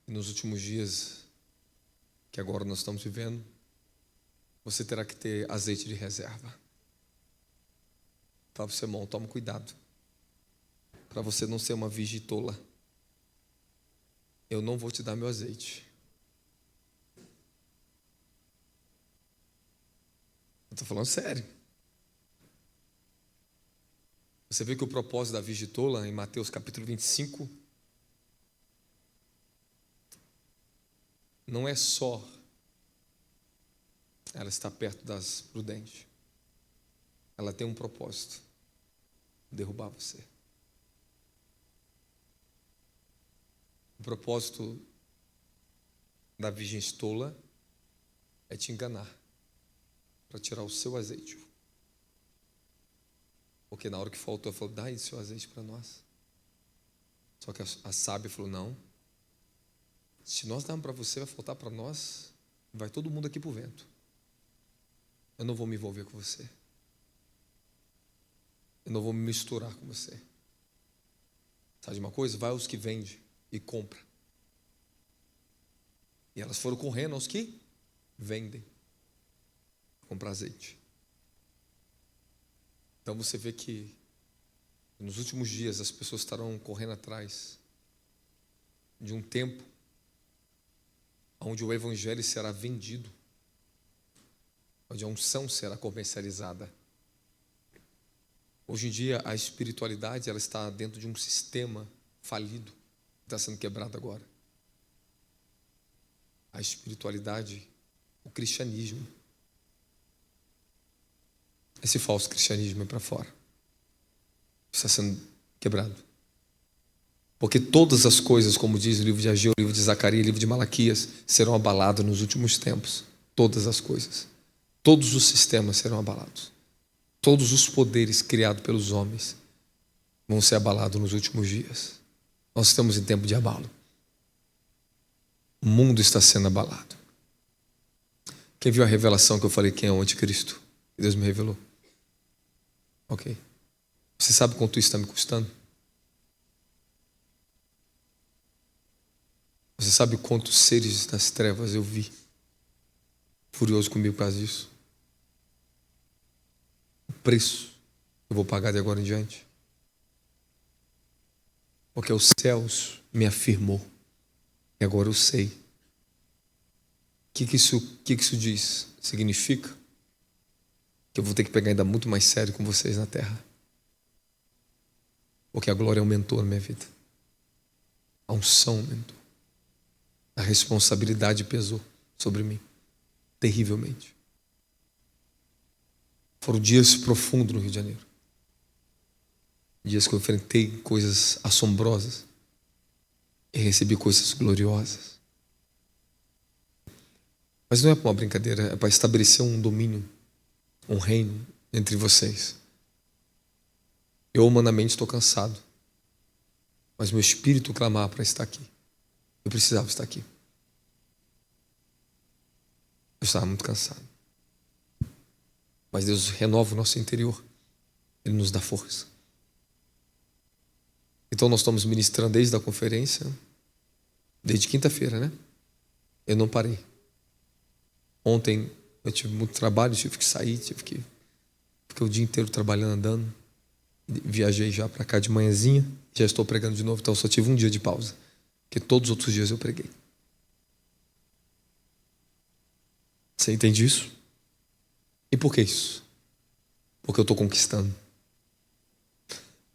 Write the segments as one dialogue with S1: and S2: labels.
S1: E nos últimos dias que agora nós estamos vivendo, você terá que ter azeite de reserva. Fala para o seu irmão, toma cuidado, para você não ser uma virgem tola. Eu não vou te dar meu azeite. Eu estou falando sério. Você vê que o propósito da virgem tola, em Mateus capítulo 25, não é só ela estar perto das prudentes. Ela tem um propósito: derrubar você. O propósito da virgem tola é te enganar, para tirar o seu azeite. Porque na hora que faltou, ela falou, dá aí seu azeite para nós. Só que a sábia falou, não, se nós darmos para você, vai faltar para nós, vai todo mundo aqui para o vento. Eu não vou me envolver com você. Eu não vou me misturar com você. Sabe de uma coisa? Vai aos que vendem e compra. E elas foram correndo aos que vendem comprar azeite. Então você vê que nos últimos dias as pessoas estarão correndo atrás de um tempo onde o evangelho será vendido, onde a unção será comercializada. Hoje em dia a espiritualidade ela está dentro de um sistema falido, que está sendo quebrado agora. A espiritualidade, o cristianismo, esse falso cristianismo é para fora, está sendo quebrado. Porque todas as coisas, como diz o livro de Ageu, o livro de Zacarias, o livro de Malaquias, serão abaladas nos últimos tempos. Todas as coisas. Todos os sistemas serão abalados. Todos os poderes criados pelos homens vão ser abalados nos últimos dias. Nós estamos em tempo de abalo. O mundo está sendo abalado. Quem viu a revelação que eu falei quem é o anticristo? Que Deus me revelou. Ok. Você sabe quanto isso está me custando? Você sabe quantos seres das trevas eu vi furioso comigo por causa disso? O preço que eu vou pagar de agora em diante. Porque os céus me afirmou. E agora eu sei. O que isso diz? Significa que eu vou ter que pegar ainda muito mais sério com vocês na terra. Porque a glória aumentou na minha vida. A unção aumentou. A responsabilidade pesou sobre mim. Terrivelmente. Foram dias profundos no Rio de Janeiro. Dias que eu enfrentei coisas assombrosas. E recebi coisas gloriosas. Mas não é para uma brincadeira, é para estabelecer um domínio, um reino entre vocês. Eu humanamente estou cansado, mas meu espírito clamava para estar aqui. Eu precisava estar aqui. Eu estava muito cansado. Mas Deus renova o nosso interior. Ele nos dá força. Então nós estamos ministrando desde a conferência, desde quinta-feira, né? Eu não parei. Ontem eu tive muito trabalho, tive que sair, fiquei o dia inteiro trabalhando, andando. Viajei já para cá de manhãzinha, já estou pregando de novo, então eu só tive um dia de pausa, porque todos os outros dias eu preguei. Você entende isso? E por que isso? Porque eu estou conquistando.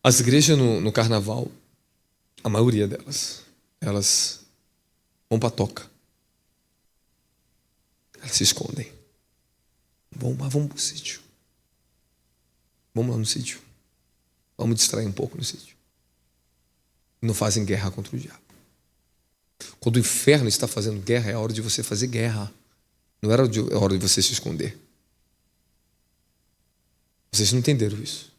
S1: As igrejas no carnaval, a maioria delas, elas vão para a toca. Elas se escondem. Vamos para o sítio. Vamos lá no sítio. Vamos distrair um pouco no sítio. Não fazem guerra contra o diabo. Quando o inferno está fazendo guerra, é a hora de você fazer guerra. Não era a hora de você se esconder. Vocês não entenderam isso.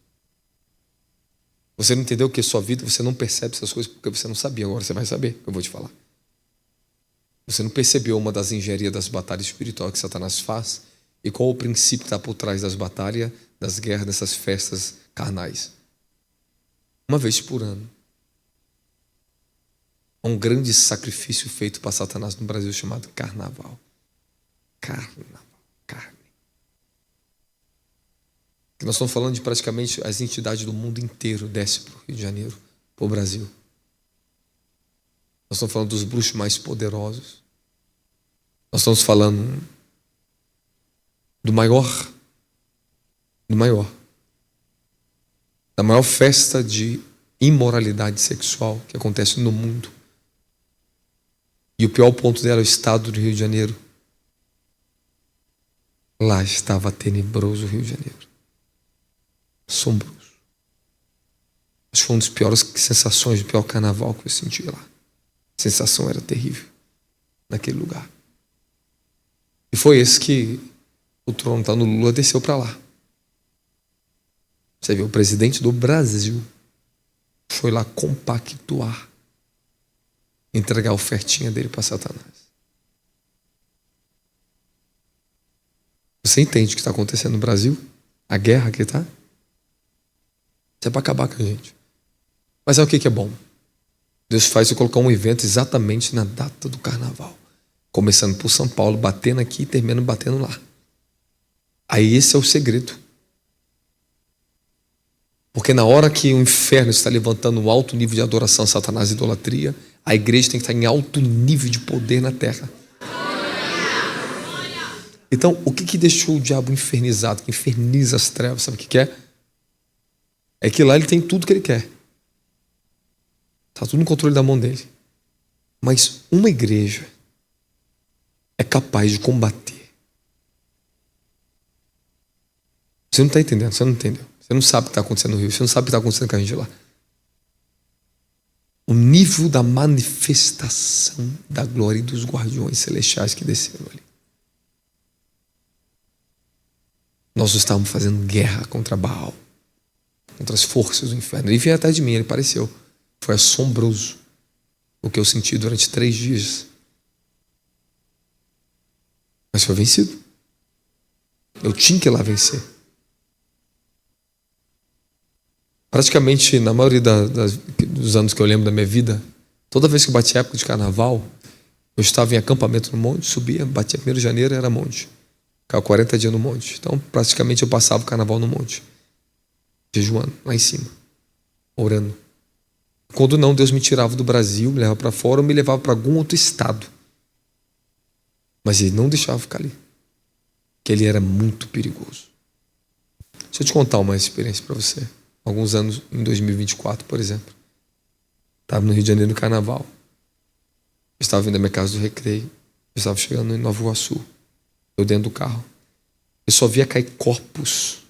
S1: Você não entendeu que a sua vida, você não percebe essas coisas porque você não sabia. Agora você vai saber, eu vou te falar. Você não percebeu uma das engenharias das batalhas espirituais que Satanás faz? E qual o princípio que está por trás das batalhas, das guerras, dessas festas carnais? Uma vez por ano, Há um grande sacrifício feito para Satanás no Brasil chamado carnaval. Carnaval, carne. Que nós estamos falando de praticamente as entidades do mundo inteiro desce para o Rio de Janeiro, para o Brasil. Nós estamos falando dos bruxos mais poderosos. Nós estamos falando da maior festa de imoralidade sexual que acontece no mundo. E o pior ponto dela é o estado do Rio de Janeiro. Lá estava tenebroso o Rio de Janeiro. Assombroso. Acho que foi uma das piores sensações, do pior carnaval que eu senti lá. A sensação era terrível naquele lugar. E foi esse que o trono tá no Lula, desceu para lá. Você viu, o presidente do Brasil foi lá compactuar, entregar a ofertinha dele para Satanás. Você entende o que está acontecendo no Brasil? A guerra que está? Isso é para acabar com a gente. Mas é o que é bom? Deus faz eu colocar um evento exatamente na data do carnaval. Começando por São Paulo, batendo aqui e terminando batendo lá. Aí esse é o segredo. Porque na hora que o inferno está levantando um alto nível de adoração a Satanás e idolatria, a igreja tem que estar em alto nível de poder na terra. Então, o que deixou o diabo infernizado, que inferniza as trevas, sabe o que é? É que lá ele tem tudo que ele quer. Está tudo no controle da mão dele. Mas uma igreja é capaz de combater. Você não está entendendo, você não entendeu. Você não sabe o que está acontecendo no Rio, você não sabe o que está acontecendo com a gente lá. O nível da manifestação da glória e dos guardiões celestiais que desceram ali. Nós estávamos fazendo guerra contra Baal, contra as forças do inferno. Ele veio atrás de mim, ele apareceu. Foi assombroso o que eu senti durante 3 dias. Mas foi vencido. Eu tinha que ir lá vencer. Praticamente, na maioria dos anos que eu lembro da minha vida, toda vez que batia a época de carnaval, eu estava em acampamento no monte, subia, batia 1º de janeiro, era monte. Ficava 40 dias no monte. Então, praticamente, eu passava o carnaval no monte. Jejuando, lá em cima. Orando. Quando não, Deus me tirava do Brasil, me levava para fora ou me levava para algum outro estado. Mas Ele não deixava ficar ali. Porque Ele era muito perigoso. Deixa eu te contar uma experiência para você. Alguns anos, em 2024, por exemplo. Estava no Rio de Janeiro no carnaval. Eu estava vindo da minha casa do Recreio. Eu estava chegando em Nova Iguaçu. Eu dentro do carro. Eu só via cair corpos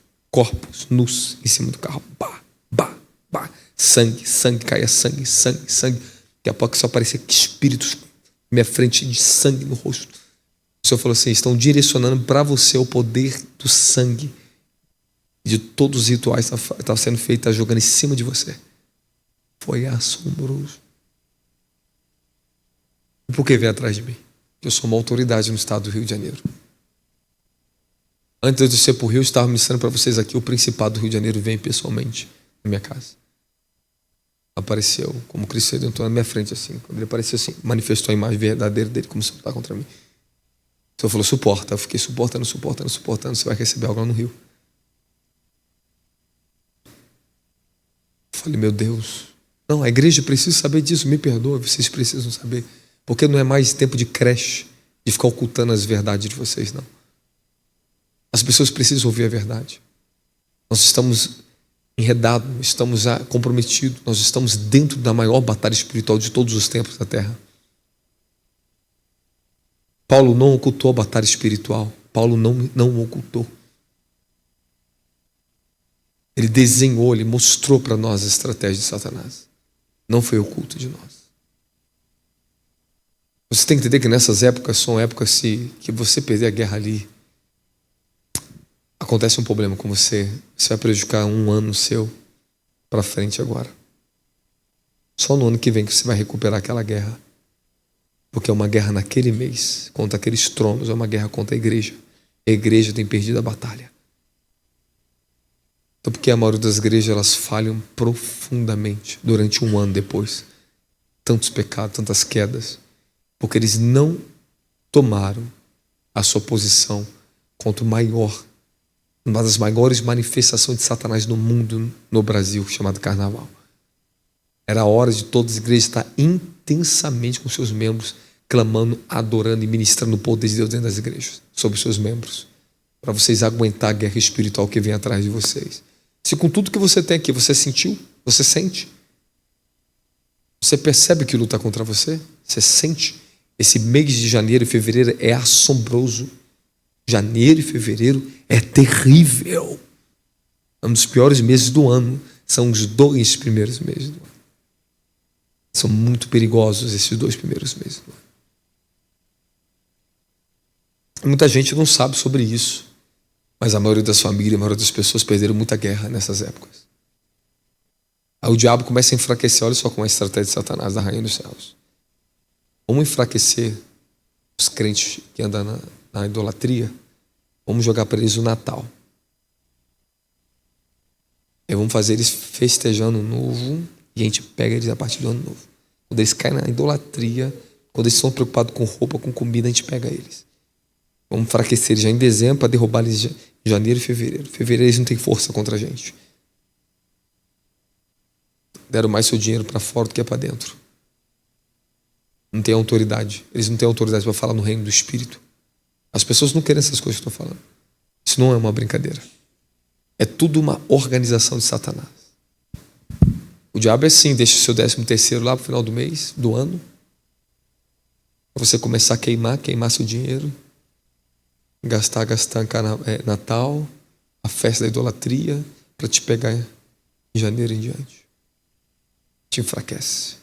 S1: nus em cima do carro. Bah, bah, bah. Sangue, caia sangue. Daqui a pouco só aparecia espíritos na minha frente de sangue no rosto. O Senhor falou assim: estão direcionando para você o poder do sangue. De todos os rituais que estavam sendo feitos, está jogando em cima de você. Foi assombroso. E por que veio atrás de mim? Porque eu sou uma autoridade no estado do Rio de Janeiro. Antes de eu descer para o Rio, eu estava ministrando para vocês aqui, o Principado do Rio de Janeiro vem pessoalmente na minha casa. Apareceu como Cristo Redentor na minha frente assim. Quando ele apareceu assim, manifestou a imagem verdadeira dele, como se lutar contra mim. O Senhor falou: suporta. Eu fiquei suportando. Você vai receber algo lá no Rio. Eu falei: meu Deus. Não, a igreja precisa saber disso. Me perdoa, vocês precisam saber. Porque não é mais tempo de creche, de ficar ocultando as verdades de vocês, não. As pessoas precisam ouvir a verdade. Nós estamos enredados, estamos comprometidos, nós estamos dentro da maior batalha espiritual de todos os tempos da terra. Paulo não ocultou a batalha espiritual. Paulo não ocultou. Ele desenhou, ele mostrou para nós a estratégia de Satanás. Não foi oculto de nós. Você tem que entender que nessas épocas são épocas que você perder a guerra ali, acontece um problema com você. Você vai prejudicar um ano seu para frente agora. Só no ano que vem que você vai recuperar aquela guerra. Porque é uma guerra naquele mês, contra aqueles tronos, é uma guerra contra a igreja. A igreja tem perdido a batalha. Então, porque a maioria das igrejas elas falham profundamente durante um ano depois. tantos pecados, tantas quedas? Porque eles não tomaram a sua posição contra o maior, uma das maiores manifestações de Satanás no mundo, no Brasil, chamado carnaval. Era a hora de todas as igrejas estar intensamente com seus membros, clamando, adorando e ministrando o poder de Deus dentro das igrejas, sobre os seus membros, para vocês aguentar a guerra espiritual que vem atrás de vocês. Se com tudo que você tem aqui, você sentiu, você sente, você percebe que luta contra você, você sente. Esse mês de janeiro e fevereiro é assombroso. Janeiro e fevereiro é terrível. Um dos piores meses do ano são os 2 primeiros meses do ano. São muito perigosos esses 2 primeiros meses do ano. Muita gente não sabe sobre isso, mas a maioria das famílias, a maioria das pessoas perderam muita guerra nessas épocas. Aí o diabo começa a enfraquecer. Olha só como é a estratégia de Satanás, da rainha dos céus. Vamos enfraquecer os crentes que andam na idolatria. Vamos jogar para eles o Natal. E vamos fazer eles festejando o novo, e a gente pega eles a partir do ano novo. Quando eles caem na idolatria, quando eles estão preocupados com roupa, com comida, a gente pega eles. Vamos enfraquecer eles já em dezembro para derrubar eles em janeiro e fevereiro. Fevereiro eles não têm força contra a gente. Deram mais seu dinheiro para fora do que para dentro. Não tem autoridade. Eles não têm autoridade para falar no reino do Espírito. As pessoas não querem essas coisas que eu estou falando. Isso não é uma brincadeira. É tudo uma organização de Satanás. O diabo é assim, deixa o seu 13º lá para o final do mês, do ano, para você começar a queimar seu dinheiro, gastar Natal, a festa da idolatria, para te pegar em janeiro em diante. Te enfraquece.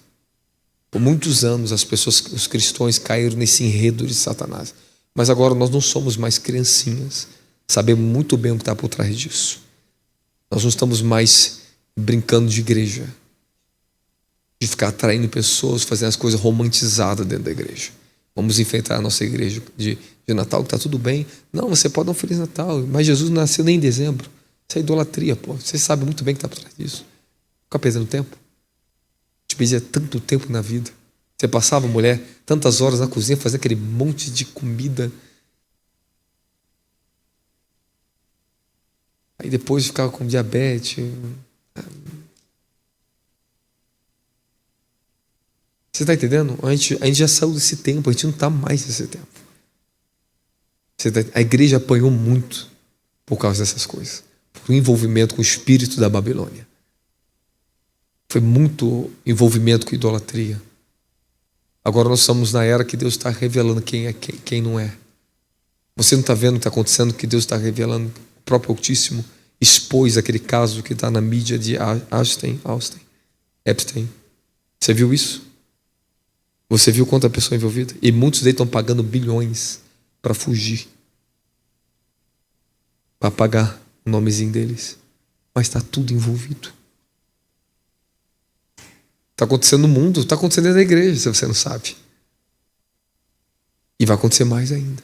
S1: Por muitos anos as pessoas, os cristãos caíram nesse enredo de Satanás. Mas agora nós não somos mais criancinhas. Sabemos muito bem o que está por trás disso. Nós não estamos mais brincando de igreja, de ficar atraindo pessoas, fazendo as coisas romantizadas dentro da igreja. Vamos enfrentar a nossa igreja de Natal, que está tudo bem. Não, você pode dar um Feliz Natal, mas Jesus não nasceu nem em dezembro. Isso é idolatria, pô. Você sabe muito bem o que está por trás disso. Fica perdendo tempo. Te perdia tanto tempo na vida. Você passava, mulher, tantas horas na cozinha fazendo aquele monte de comida. Aí depois ficava com diabetes. Você está entendendo? A gente já saiu desse tempo, a gente não está mais nesse tempo. A igreja apanhou muito por causa dessas coisas. Por envolvimento com o espírito da Babilônia. Foi muito envolvimento com idolatria. Agora nós estamos na era que Deus está revelando quem é quem não é. Você não está vendo o que está acontecendo, que Deus está revelando? O próprio Altíssimo expôs aquele caso que está na mídia de Epstein. Você viu isso? Você viu quanta pessoa envolvida? E muitos deles estão pagando bilhões para fugir, para apagar o nomezinho deles. Mas está tudo envolvido. Está acontecendo no mundo, está acontecendo dentro da igreja, se você não sabe. E vai acontecer mais ainda.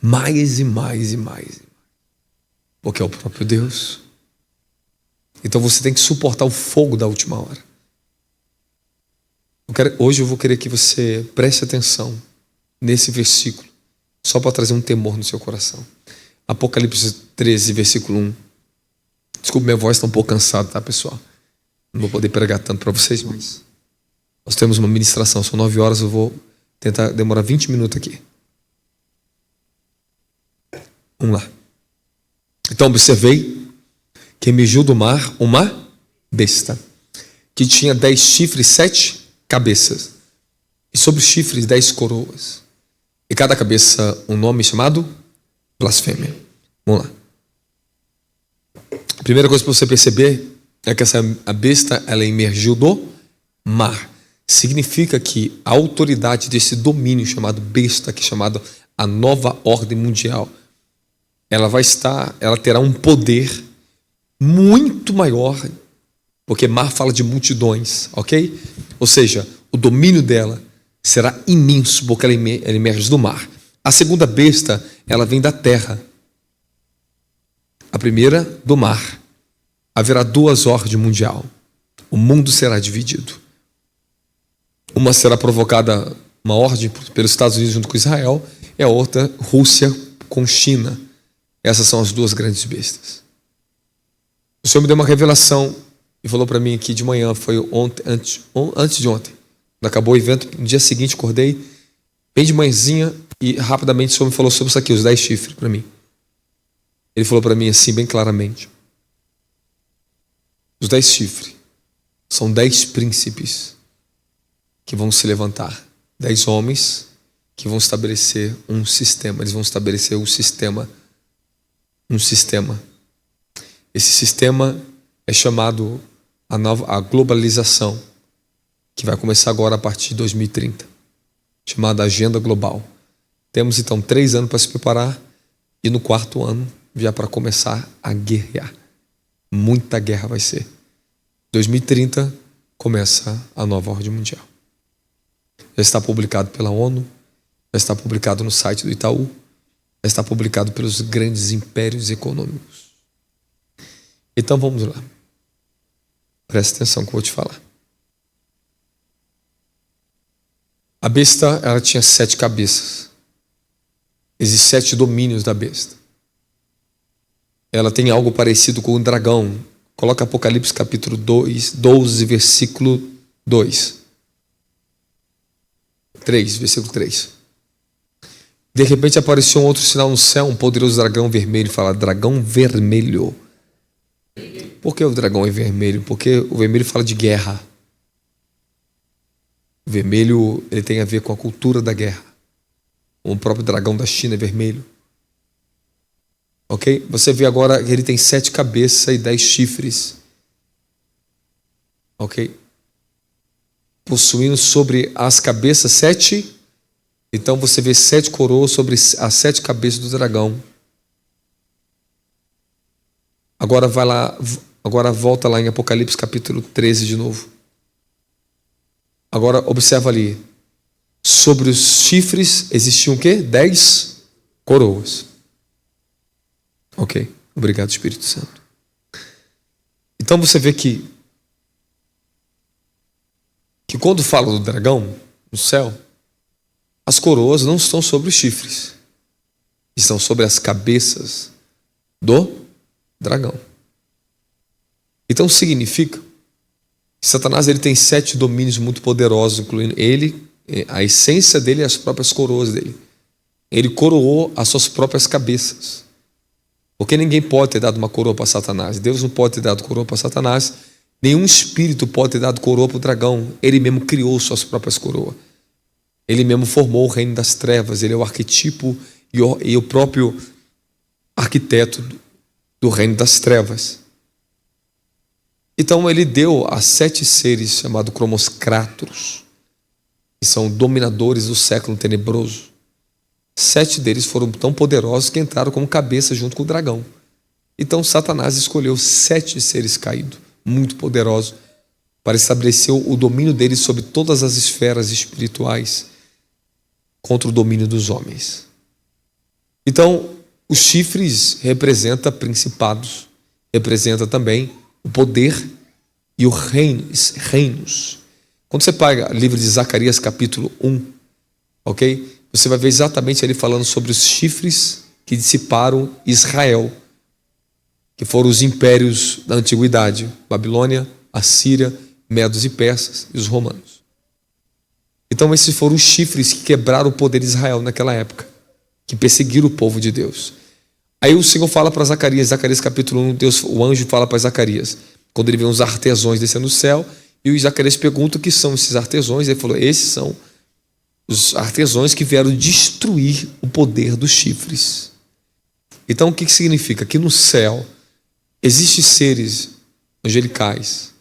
S1: Mais e mais e mais. Porque é o próprio Deus. Então você tem que suportar o fogo da última hora. Hoje eu vou querer que você preste atenção nesse versículo, só para trazer um temor no seu coração. Apocalipse 13, versículo 1. Desculpa, minha voz está um pouco cansada, tá, pessoal? Não vou poder pregar tanto para vocês, mas nós temos uma ministração, são 9 horas, eu vou tentar demorar 20 minutos aqui. Vamos lá. Então observei que emergiu do mar uma besta, que tinha 10 chifres, 7 cabeças, e sobre os chifres 10 coroas, e cada cabeça um nome chamado blasfêmia. Vamos lá. A primeira coisa para você perceber é que a besta, ela emergiu do mar. Significa que a autoridade desse domínio chamado besta, que é chamado a nova ordem mundial, ela terá um poder muito maior, porque mar fala de multidões, ok? Ou seja, o domínio dela será imenso, porque ela emerge do mar. A segunda besta, ela vem da terra. A primeira, do mar. Haverá 2 ordens mundiais. O mundo será dividido. Uma será provocada, uma ordem pelos Estados Unidos junto com Israel, e a outra, Rússia com China. Essas são as duas grandes bestas. O Senhor me deu uma revelação e falou para mim aqui de manhã, foi ontem, antes de ontem. Quando acabou o evento, no dia seguinte acordei, bem de manhãzinha, e rapidamente o Senhor me falou sobre isso aqui, os 10 chifres para mim. Ele falou para mim assim, bem claramente. Os 10 chifres são 10 príncipes que vão se levantar. 10 homens que vão estabelecer um sistema. Eles vão estabelecer um sistema. Esse sistema é chamado a globalização, que vai começar agora a partir de 2030, chamada Agenda Global. Temos então 3 anos para se preparar e no 4º ano já para começar a guerrear. Muita guerra vai ser. 2030 começa a nova ordem mundial. Já está publicado pela ONU, já está publicado no site do Itaú, já está publicado pelos grandes impérios econômicos. Então vamos lá. Presta atenção que eu vou te falar. A besta, ela tinha 7 cabeças. Existem 7 domínios da besta. Ela tem algo parecido com o dragão. Coloca Apocalipse capítulo 12, versículo 3, versículo 3. De repente apareceu um outro sinal no céu, um poderoso dragão vermelho. Fala, dragão vermelho. Por que o dragão é vermelho? Porque o vermelho fala de guerra. O vermelho, ele tem a ver com a cultura da guerra. O próprio dragão da China é vermelho. Ok? Você vê agora que ele tem 7 cabeças e 10 chifres. Ok? Possuindo sobre as cabeças 7. Então você vê 7 coroas sobre as 7 cabeças do dragão. Agora vai lá, agora volta lá em Apocalipse capítulo 13 de novo. Agora observa ali. Sobre os chifres existiam o quê? 10 coroas. Ok, obrigado Espírito Santo. Então você vê que quando fala do dragão no céu, as coroas não estão sobre os chifres, estão sobre as cabeças do dragão. Então significa que Satanás ele tem 7 domínios muito poderosos, incluindo ele, a essência dele e as próprias coroas dele. Ele coroou as suas próprias cabeças. Porque ninguém pode ter dado uma coroa para Satanás. Deus não pode ter dado coroa para Satanás. Nenhum espírito pode ter dado coroa para o dragão. Ele mesmo criou suas próprias coroas. Ele mesmo formou o reino das trevas. Ele é o arquetipo e o próprio arquiteto do reino das trevas. Então ele deu a 7 seres chamados cromoscrátoros, que são dominadores do século tenebroso. 7 deles foram tão poderosos que entraram como cabeça junto com o dragão. Então Satanás escolheu 7 seres caídos, muito poderosos, para estabelecer o domínio deles sobre todas as esferas espirituais contra o domínio dos homens. Então, os chifres representam principados, representa também o poder e os reinos. Quando você pega o livro de Zacarias capítulo 1, ok? Você vai ver exatamente ele falando sobre os chifres que dissiparam Israel, que foram os impérios da antiguidade, Babilônia, Assíria, Medos e Persas e os romanos. Então esses foram os chifres que quebraram o poder de Israel naquela época, que perseguiram o povo de Deus. Aí o Senhor fala para Zacarias, Zacarias capítulo 1, o anjo fala para Zacarias, quando ele vê uns artesãos descendo do céu, e o Zacarias pergunta o que são esses artesãos, ele falou, esses são os artesãos que vieram destruir o poder dos chifres. Então o que significa? Que no céu existem seres angelicais,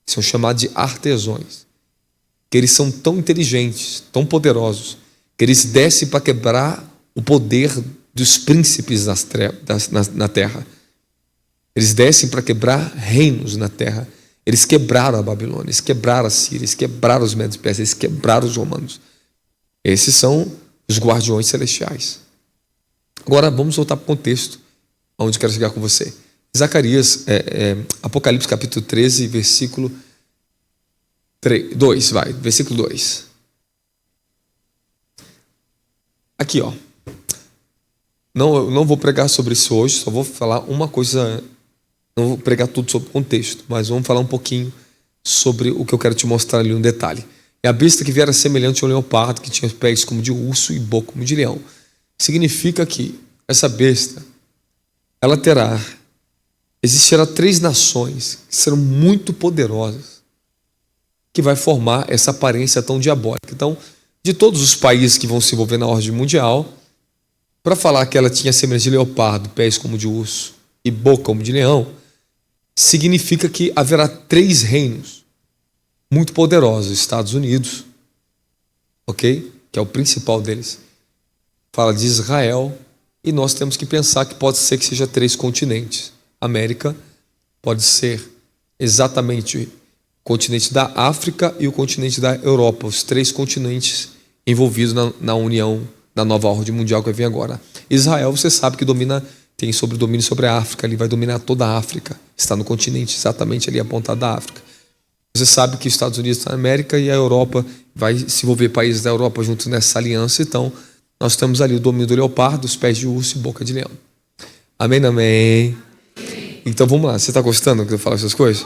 S1: que são chamados de artesãos, que eles são tão inteligentes, tão poderosos, que eles descem para quebrar o poder dos príncipes na terra. Eles descem para quebrar reinos na terra. Eles quebraram a Babilônia, eles quebraram a Síria, eles quebraram os Medos e Persas, eles quebraram os romanos. Esses são os guardiões celestiais. Agora vamos voltar para o contexto onde quero chegar com você. Zacarias, Apocalipse capítulo 13, versículo 2, versículo 2. aqui, ó. Não, eu não vou pregar sobre isso hoje, só vou falar uma coisa. Não vou pregar tudo sobre o contexto, mas vamos falar um pouquinho sobre o que eu quero te mostrar ali, um detalhe. É a besta que viera semelhante ao leopardo, que tinha pés como de urso e boca como de leão. Significa que essa besta, ela existirá 3 nações que serão muito poderosas, que vai formar essa aparência tão diabólica. Então, de todos os países que vão se envolver na ordem mundial, para falar que ela tinha semelhança de leopardo, pés como de urso e boca como de leão, significa que haverá 3 reinos muito poderosos. Estados Unidos, ok? Que é o principal deles. Fala de Israel, e nós temos que pensar que pode ser que seja 3 continentes. América pode ser exatamente o continente da África e o continente da Europa, os 3 continentes envolvidos na união da nova ordem mundial que vai vir agora. Israel, você sabe que tem domínio sobre a África, ele vai dominar toda a África, está no continente exatamente ali apontado da África. Você sabe que os Estados Unidos está na América e a Europa vai se envolver, países da Europa juntos nessa aliança. Então, nós temos ali o domínio do leopardo, os pés de urso e boca de leão. Amém, amém. Então vamos lá, você está gostando que eu falo essas coisas?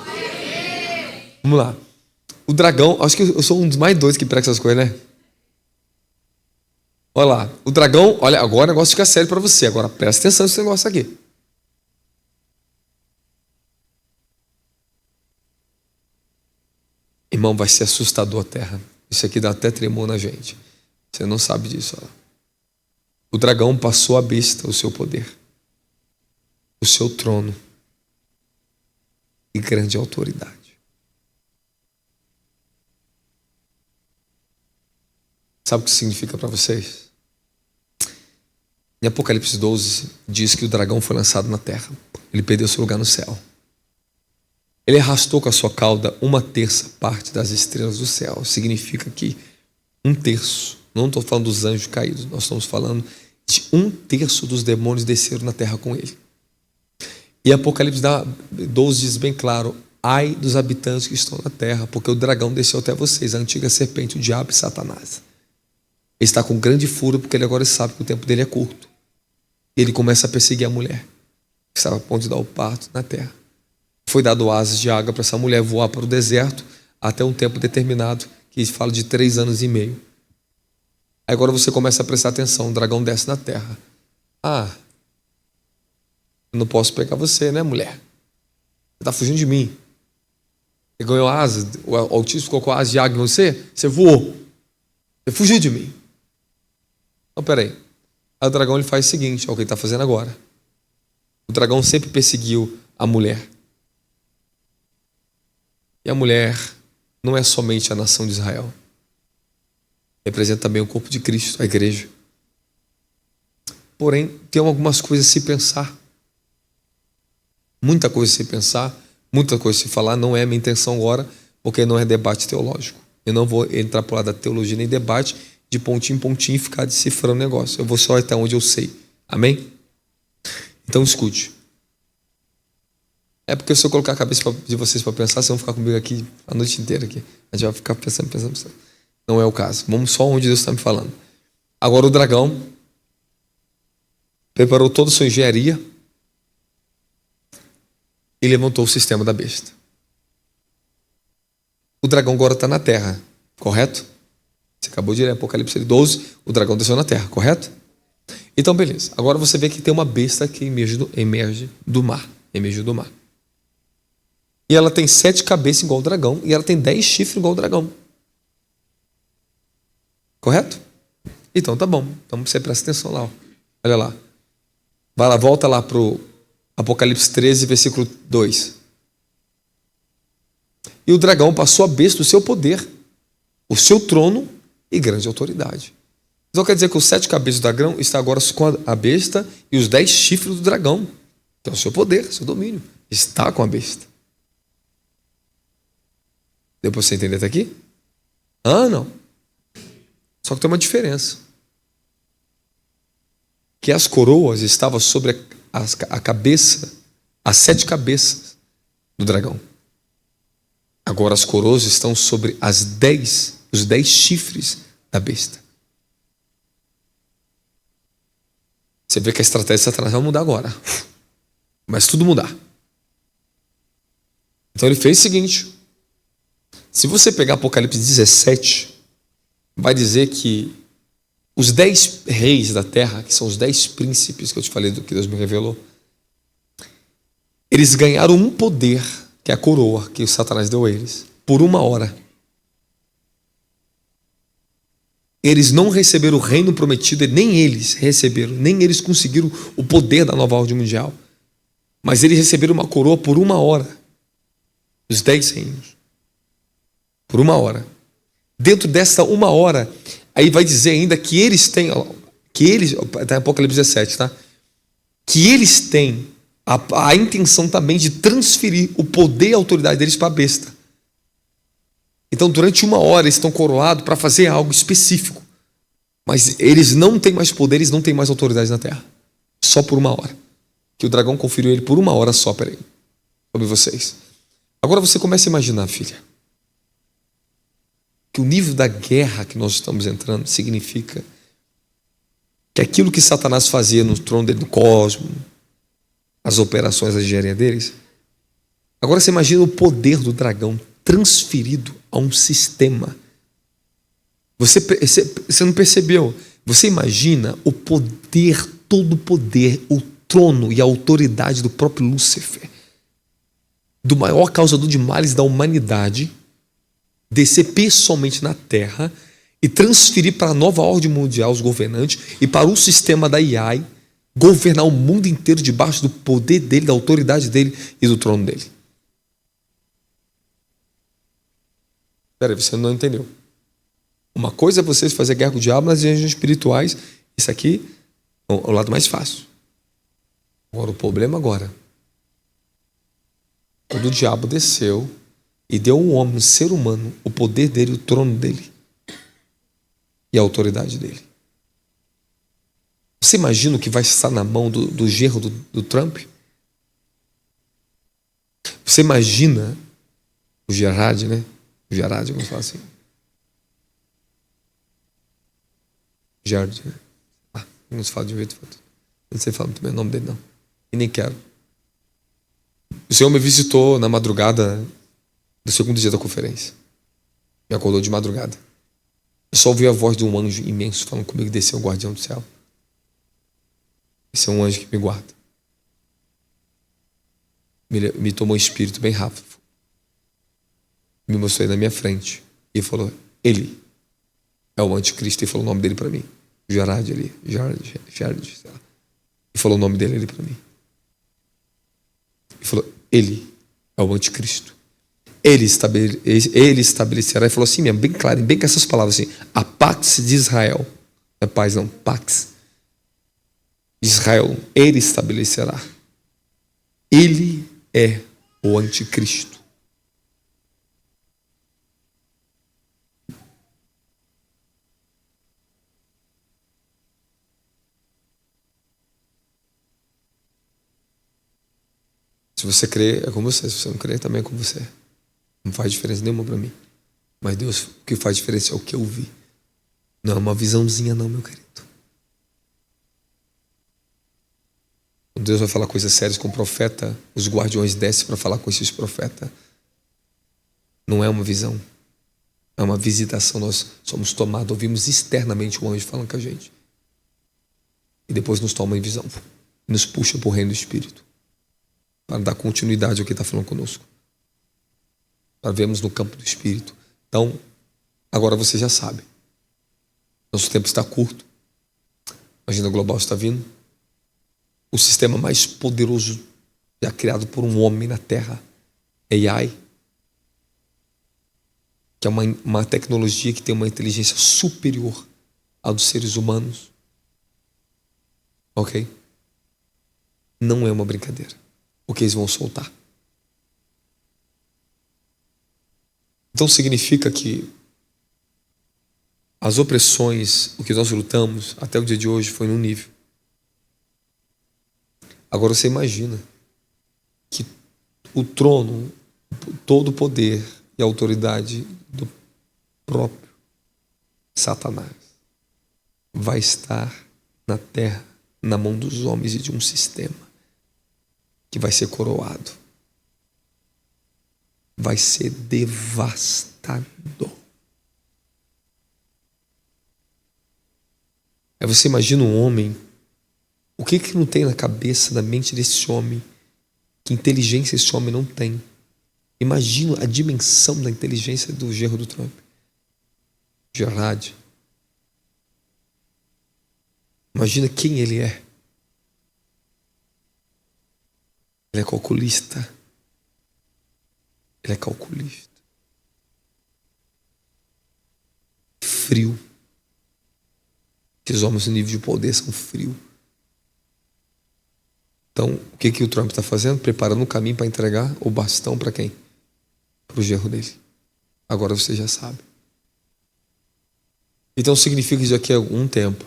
S1: Vamos lá. O dragão, acho que eu sou um dos mais doidos que prega essas coisas, né? Olha lá, o dragão, olha, agora o negócio fica sério para você. Agora presta atenção nesse negócio aqui. Irmão, vai ser assustador a terra. Isso aqui dá até tremor na gente. Você não sabe disso. Olha. O dragão passou à besta o seu poder, o seu trono e grande autoridade. Sabe o que significa para vocês? Em Apocalipse 12 diz que o dragão foi lançado na terra. Ele perdeu seu lugar no céu. Ele arrastou com a sua cauda 1/3 parte das estrelas do céu. Significa que 1/3, não estou falando dos anjos caídos, nós estamos falando de 1/3 dos demônios desceram na terra com ele. E Apocalipse 12 diz bem claro: ai dos habitantes que estão na terra, porque o dragão desceu até vocês, a antiga serpente, o diabo e Satanás. Ele está com grande fúria porque ele agora sabe que o tempo dele é curto. Ele começa a perseguir a mulher, que estava a ponto de dar o parto na terra. Foi dado asas de águia para essa mulher voar para o deserto até um tempo determinado, que fala de 3 anos e meio. Aí agora você começa a prestar atenção, o dragão desce na terra. Ah, eu não posso pegar você, né, mulher? Você está fugindo de mim. Você ganhou asas, o Altíssimo colocou asas de águia em você, você voou. Você fugiu de mim. Então, peraí. Aí o dragão ele faz o seguinte, é o que ele está fazendo agora. O dragão sempre perseguiu a mulher. E a mulher não é somente a nação de Israel. Representa também o corpo de Cristo, a igreja. Porém, tem algumas coisas a se pensar. Muita coisa a se pensar, muita coisa a se falar. Não é a minha intenção agora, porque não é debate teológico. Eu não vou entrar por lá da teologia nem debate, de pontinho em pontinho e ficar decifrando o negócio. Eu vou só até onde eu sei. Amém? Então escute. É porque se eu colocar a cabeça de vocês para pensar, vocês vão ficar comigo aqui a noite inteira. Aqui. A gente vai ficar pensando. Não é o caso. Vamos só onde Deus está me falando. Agora o dragão preparou toda a sua engenharia e levantou o sistema da besta. O dragão agora está na terra, correto? Você acabou de ler Apocalipse 12, o dragão desceu na terra, correto? Então, beleza. Agora você vê que tem uma besta que emerge do mar. E ela tem 7 cabeças igual ao dragão e ela tem 10 chifres igual ao dragão. Correto? Então tá bom. Então você presta atenção lá. Ó. Olha lá. Vai lá, volta lá para o Apocalipse 13, versículo 2. E o dragão passou a besta o seu poder, o seu trono e grande autoridade. Então quer dizer que os 7 cabeças do dragão estão agora com a besta e os 10 chifres do dragão. Então o seu poder, seu domínio está com a besta. Deu para você entender até aqui? Ah, não. Só que tem uma diferença. Que as coroas estavam sobre a cabeça, as 7 cabeças do dragão. Agora as coroas estão sobre os 10 chifres da besta. Você vê que a estratégia de Satanás vai mudar agora. Começa tudo a mudar. Então ele fez o seguinte. Se você pegar Apocalipse 17, vai dizer que os 10 reis da terra, que são os 10 príncipes que eu te falei do que Deus me revelou, eles ganharam um poder, que é a coroa que o Satanás deu a eles, por 1 hora. Eles não receberam o reino prometido, nem eles receberam, nem eles conseguiram o poder da nova ordem mundial. Mas eles receberam uma coroa por 1 hora. Os 10 reinos. Por 1 hora. Dentro dessa 1 hora, aí vai dizer ainda que eles têm, está em Apocalipse 17, tá? Que eles têm a intenção também de transferir o poder e a autoridade deles para a besta. Então, durante 1 hora, eles estão coroados para fazer algo específico. Mas eles não têm mais poder, eles não têm mais autoridade na terra. Só por 1 hora. Que o dragão conferiu ele por 1 hora só, peraí. Sobre vocês. Agora você começa a imaginar, filha, que o nível da guerra que nós estamos entrando significa que aquilo que Satanás fazia no trono dele do cosmos, as operações, a engenharia deles, agora você imagina o poder do dragão transferido a um sistema. Você não percebeu? Você imagina o poder, todo o poder, o trono e a autoridade do próprio Lúcifer, do maior causador de males da humanidade, descer pessoalmente na terra e transferir para a nova ordem mundial os governantes e para o sistema da AI governar o mundo inteiro debaixo do poder dele, da autoridade dele e do trono dele. Peraí, você não entendeu. Uma coisa é vocês fazer guerra com o diabo nas regiões espirituais. Isso aqui é o lado mais fácil. Agora, o problema agora, quando o diabo desceu e deu ao homem, um ser humano, o poder dele, o trono dele e a autoridade dele. Você imagina o que vai estar na mão do genro do Trump? Você imagina o Gerard, né? O Gerard, vamos falar assim. Gerard, né? Não se fala de um jeito. Não sei falar muito bem o nome dele, não. E nem quero. O Senhor me visitou na madrugada do segundo dia da conferência. Me acordou de madrugada. Eu só ouvi a voz de um anjo imenso falando comigo, desceu o guardião do céu. Esse é um anjo que me guarda. Me tomou um espírito bem rápido. Me mostrou ele na minha frente. E falou, ele é o anticristo. E falou o nome dele para mim. Gerard ali. Gerard, sei lá. E falou o nome dele ali para mim. E falou, ele é o anticristo. Ele estabelecerá. E falou assim, mesmo, bem claro, bem com essas palavras assim. A Pax de Israel. Não é paz não, Pax. Israel, ele estabelecerá. Ele é o anticristo. Se você crê, é com você. Se você não crê, também é com você. Não faz diferença nenhuma para mim. Mas Deus, o que faz diferença é o que eu vi. Não é uma visãozinha não, meu querido. Quando Deus vai falar coisas sérias com o profeta, os guardiões descem para falar com esses profetas. Não é uma visão. É uma visitação. Nós somos tomados, ouvimos externamente o anjo falando com a gente. E depois nos toma em visão. E nos puxa para o reino do Espírito. Para dar continuidade ao que está falando conosco. Para vermos no campo do Espírito. Então, agora você já sabe. Nosso tempo está curto. A agenda global está vindo. O sistema mais poderoso já criado por um homem na Terra, AI, que é uma tecnologia que tem uma inteligência superior à dos seres humanos. Ok? Não é uma brincadeira. O que eles vão soltar. Então significa que as opressões, o que nós lutamos até o dia de hoje foi num nível. Agora você imagina que o trono, todo o poder e a autoridade do próprio Satanás vai estar na terra na mão dos homens e de um sistema que vai ser coroado. Vai ser devastador. Aí você imagina um homem, o que não tem na cabeça, na mente desse homem, que inteligência esse homem não tem. Imagina a dimensão da inteligência do genro do Trump, Gerard. Imagina quem ele é. Ele é calculista. Ele é calculista. Frio. Esses homens no nível de poder são frios. Então, o que o Trump está fazendo? Preparando o caminho para entregar o bastão para quem? Para o genro dele. Agora você já sabe. Então significa que daqui a algum tempo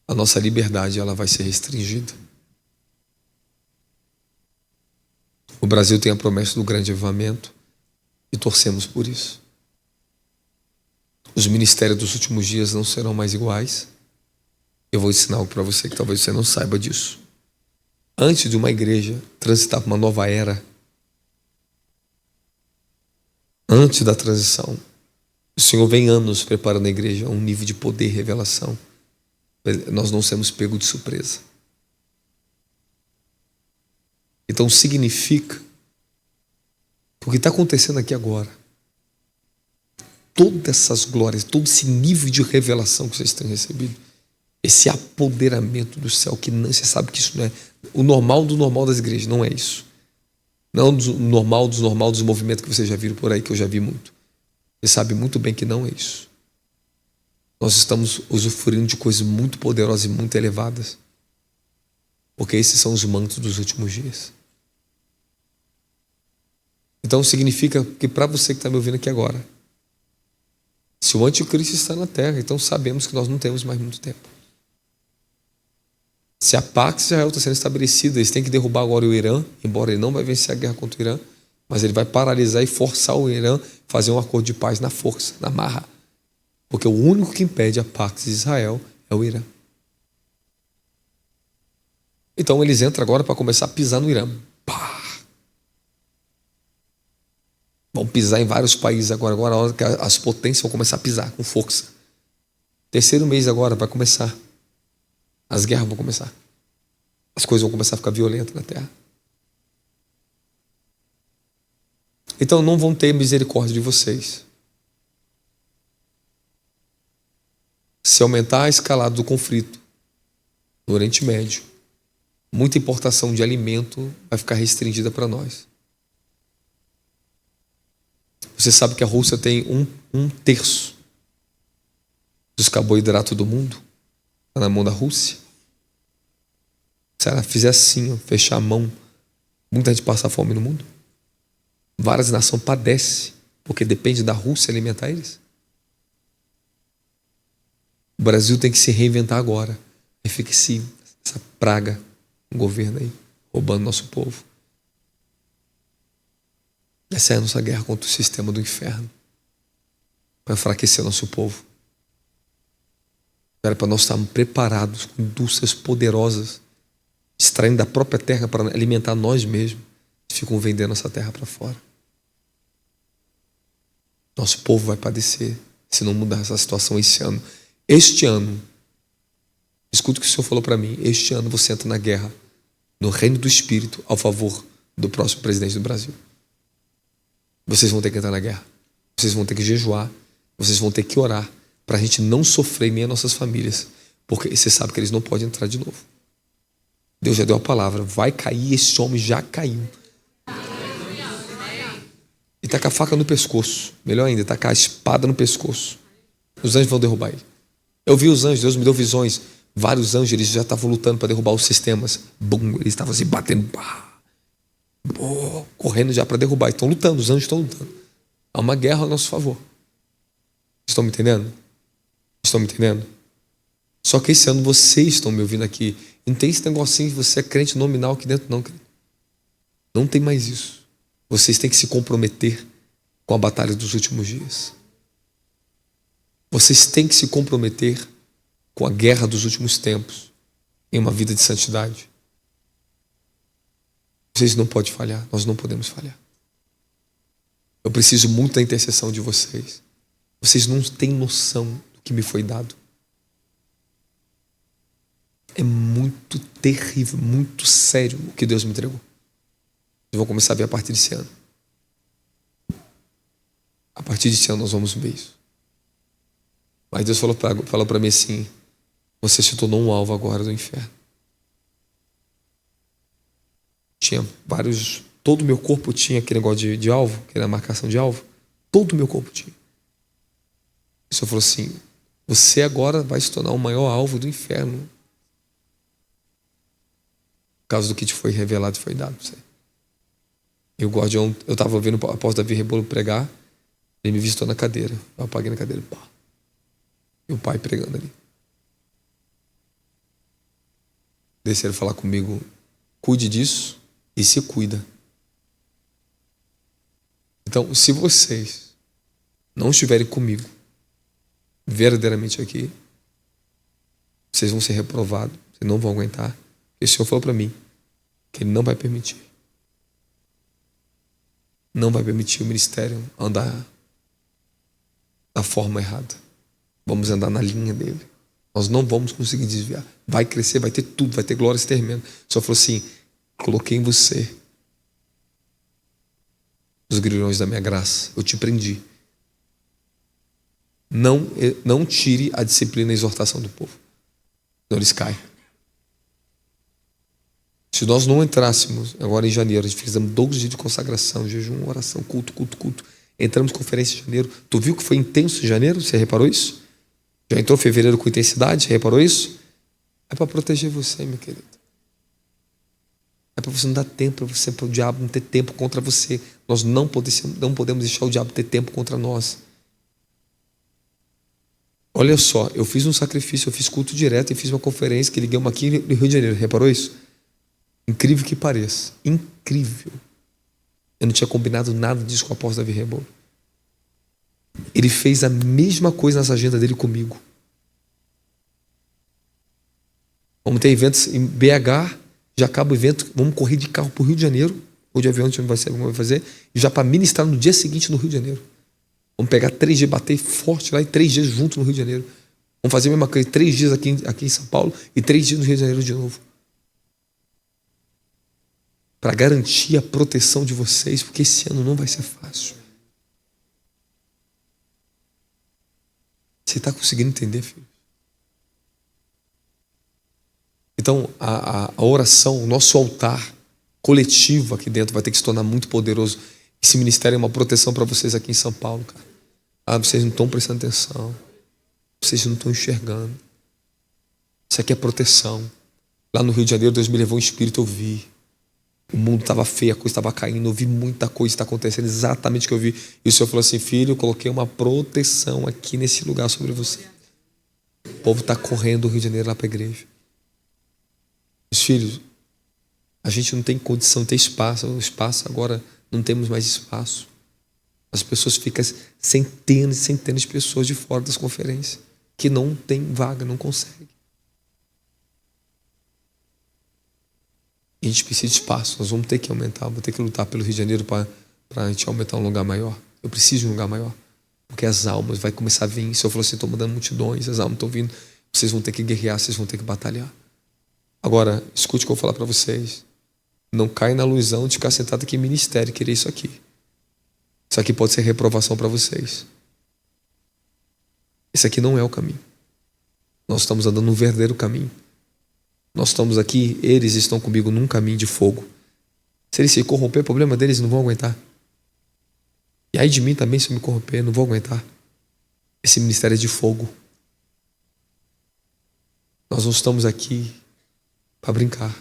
S1: a nossa liberdade ela vai ser restringida. O Brasil tem a promessa do grande avivamento e torcemos por isso. Os ministérios dos últimos dias não serão mais iguais. Eu vou ensinar algo para você que talvez você não saiba disso. Antes de uma igreja transitar para uma nova era, antes da transição, o Senhor vem anos preparando a igreja a um nível de poder e revelação. Nós não sermos pegos de surpresa. Então significa, o que está acontecendo aqui agora, todas essas glórias, todo esse nível de revelação que vocês têm recebido, esse apoderamento do céu, que não, você sabe que isso não é o normal do normal das igrejas, não é isso. Não o normal dos movimentos que vocês já viram por aí, que eu já vi muito. Você sabe muito bem que não é isso. Nós estamos usufruindo de coisas muito poderosas e muito elevadas, porque esses são os mantos dos últimos dias. Então significa que para você que está me ouvindo aqui agora, se o anticristo está na terra, então sabemos que nós não temos mais muito tempo. Se a Pax Israel está sendo estabelecida, eles têm que derrubar agora o Irã, embora ele não vai vencer a guerra contra o Irã, mas ele vai paralisar e forçar o Irã a fazer um acordo de paz na força, na marra. Porque o único que impede a Pax de Israel é o Irã. Então eles entram agora para começar a pisar no Irã. Pá! Vão pisar em vários países agora. Agora é a hora que as potências vão começar a pisar com força. Terceiro mês agora vai começar. As guerras vão começar. As coisas vão começar a ficar violentas na terra. Então não vão ter misericórdia de vocês. Se aumentar a escalada do conflito no Oriente Médio, muita importação de alimento vai ficar restringida para nós. Você sabe que a Rússia tem um terço dos carboidratos do mundo? Está na mão da Rússia. Se ela fizer assim, fechar a mão, muita gente passa fome no mundo. Várias nações padecem, porque depende da Rússia alimentar eles. O Brasil tem que se reinventar agora. Aí fica essa praga, um governo aí, roubando nosso povo. Essa é a nossa guerra contra o sistema do inferno, para enfraquecer nosso povo. Era para nós estarmos preparados com indústrias poderosas, extraindo da própria terra para alimentar nós mesmos. Ficam vendendo essa terra para fora. Nosso povo vai padecer se não mudar essa situação esse ano. Este ano, escuta o que o Senhor falou para mim, este ano você entra na guerra, no reino do Espírito, ao favor do próximo presidente do Brasil. Vocês vão ter que entrar na guerra. Vocês vão ter que jejuar. Vocês vão ter que orar para a gente não sofrer nem as nossas famílias, porque você sabe que eles não podem entrar de novo. Deus já deu a palavra, vai cair, esse homem já caiu. E tá com a faca no pescoço, melhor ainda, tá com a espada no pescoço. Os anjos vão derrubar ele. Eu vi os anjos, Deus me deu visões, vários anjos, eles já estavam lutando para derrubar os sistemas. Bum, eles estavam assim batendo, correndo já para derrubar, estão lutando, os anjos estão lutando. Há uma guerra ao nosso favor. Estão me entendendo? Estão me entendendo? Só que esse ano vocês estão me ouvindo aqui. Não tem esse negocinho de você é crente nominal aqui dentro, não. Não tem mais isso. Vocês têm que se comprometer com a batalha dos últimos dias. Vocês têm que se comprometer com a guerra dos últimos tempos. em uma vida de santidade. Vocês não podem falhar, nós não podemos falhar. Eu preciso muito da intercessão de vocês. Vocês não têm noção do que me foi dado. É muito terrível, muito sério o que Deus me entregou. Eu vou começar a ver a partir desse ano. A partir desse ano nós vamos ver isso. Mas Deus falou para mim assim: você se tornou um alvo agora do inferno. Tinha vários... Todo o meu corpo tinha aquele negócio de alvo, aquela marcação de alvo. Todo o meu corpo tinha. O Senhor falou assim: você agora vai se tornar o maior alvo do inferno. Por causa do que te foi revelado e foi dado para você. E o guardião, eu estava ouvindo o apóstolo Davi Rebolo pregar, ele me visitou na cadeira. Eu apaguei na cadeira. Pá. E o pai pregando ali. Desceram falar comigo: cuide disso e se cuida. Então, se vocês não estiverem comigo verdadeiramente aqui, vocês vão ser reprovados, vocês não vão aguentar. E o Senhor falou para mim que Ele não vai permitir. Não vai permitir o ministério andar da forma errada. Vamos andar na linha dele. Nós não vamos conseguir desviar. Vai crescer, vai ter tudo, vai ter glória sem termino. O Senhor falou assim: coloquei em você os grilhões da minha graça. Eu te prendi. Não tire a disciplina e a exortação do povo. Senão eles caem. Se nós não entrássemos agora em janeiro, a gente fizemos 12 dias de consagração, jejum, oração, culto. Entramos em conferência em janeiro. Tu viu que foi intenso em janeiro? Você reparou isso? Já entrou em fevereiro com intensidade? Você reparou isso? É para proteger você, meu querido. É para você não dar tempo para o diabo não ter tempo contra você. Nós não podemos deixar o diabo ter tempo contra nós. Olha só, eu fiz um sacrifício, eu fiz culto direto e fiz uma conferência que liguei uma aqui no Rio de Janeiro. Reparou isso? Incrível que pareça. Incrível. Eu não tinha combinado nada disso com o apóstolo Davi Rebolo. Ele fez a mesma coisa nessa agenda dele comigo. Vamos ter eventos em BH, já acaba o evento, vamos correr de carro para o Rio de Janeiro, ou de avião, a gente vai fazer, e já para ministrar no dia seguinte no Rio de Janeiro. Vamos pegar 3 dias, bater forte lá e 3 dias junto no Rio de Janeiro. Vamos fazer a mesma coisa, 3 dias aqui em São Paulo e 3 dias no Rio de Janeiro de novo. Para garantir a proteção de vocês, porque esse ano não vai ser fácil. Você está conseguindo entender, filho? Então, a oração, o nosso altar coletivo aqui dentro vai ter que se tornar muito poderoso. Esse ministério é uma proteção para vocês aqui em São Paulo, cara. Vocês não estão prestando atenção. Vocês não estão enxergando. Isso aqui é proteção. Lá no Rio de Janeiro, Deus me levou um espírito, eu vi. O mundo estava feio, a coisa estava caindo, eu vi muita coisa está acontecendo, exatamente o que eu vi. E o Senhor falou assim: filho, eu coloquei uma proteção aqui nesse lugar sobre você. O povo está correndo do Rio de Janeiro lá para a igreja. Os filhos, a gente não tem condição de ter espaço. O espaço agora, não temos mais espaço. As pessoas ficam centenas e centenas de pessoas de fora das conferências, que não tem vaga, não consegue. E a gente precisa de espaço, nós vamos ter que aumentar, vou ter que lutar pelo Rio de Janeiro para a gente aumentar um lugar maior. Eu preciso de um lugar maior, porque as almas vai começar a vir. O Senhor falou assim: estou mandando multidões, as almas estão vindo, vocês vão ter que guerrear, vocês vão ter que batalhar. Agora, escute o que eu vou falar para vocês. Não caia na ilusão de ficar sentado aqui em ministério e querer isso aqui. Isso aqui pode ser reprovação para vocês. Esse aqui não é o caminho. Nós estamos andando no verdadeiro caminho. Nós estamos aqui, eles estão comigo num caminho de fogo. Se eles se corromper, o problema deles, não vão aguentar. E aí de mim também, se eu me corromper, não vou aguentar. Esse ministério é de fogo. Nós não estamos aqui para brincar.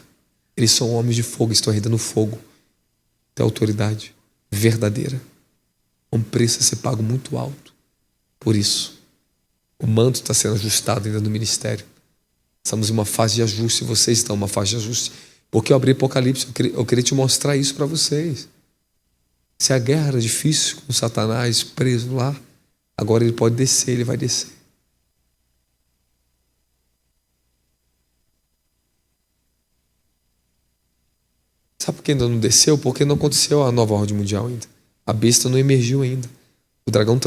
S1: Eles são homens de fogo, estão ainda no fogo. Tem autoridade verdadeira. Um preço a ser pago muito alto. Por isso, o manto está sendo ajustado ainda no ministério. Estamos em uma fase de ajuste, vocês estão em uma fase de ajuste. Porque eu abri Apocalipse, eu queria te mostrar isso para vocês. Se a guerra era difícil com Satanás preso lá, agora ele pode descer, ele vai descer. Sabe por que ainda não desceu? Porque não aconteceu a nova ordem mundial ainda. A besta não emergiu ainda. O dragão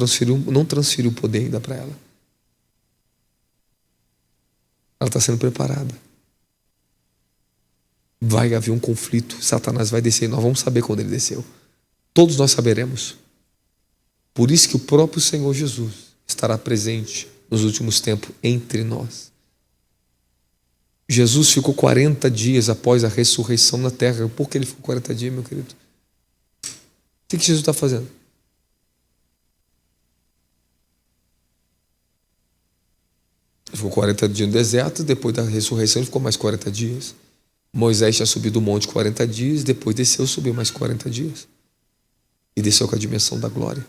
S1: não transferiu o poder ainda para ela. Ela está sendo preparada. Vai haver um conflito. Satanás vai descer. Nós vamos saber quando ele desceu. Todos nós saberemos. Por isso que o próprio Senhor Jesus estará presente nos últimos tempos entre nós. Jesus ficou 40 dias após a ressurreição na terra. Por que ele ficou 40 dias, meu querido? O que Jesus está fazendo? Ele ficou 40 dias no deserto, depois da ressurreição ele ficou mais 40 dias. Moisés tinha subido o monte 40 dias, depois desceu, subiu mais 40 dias. E desceu com a dimensão da glória.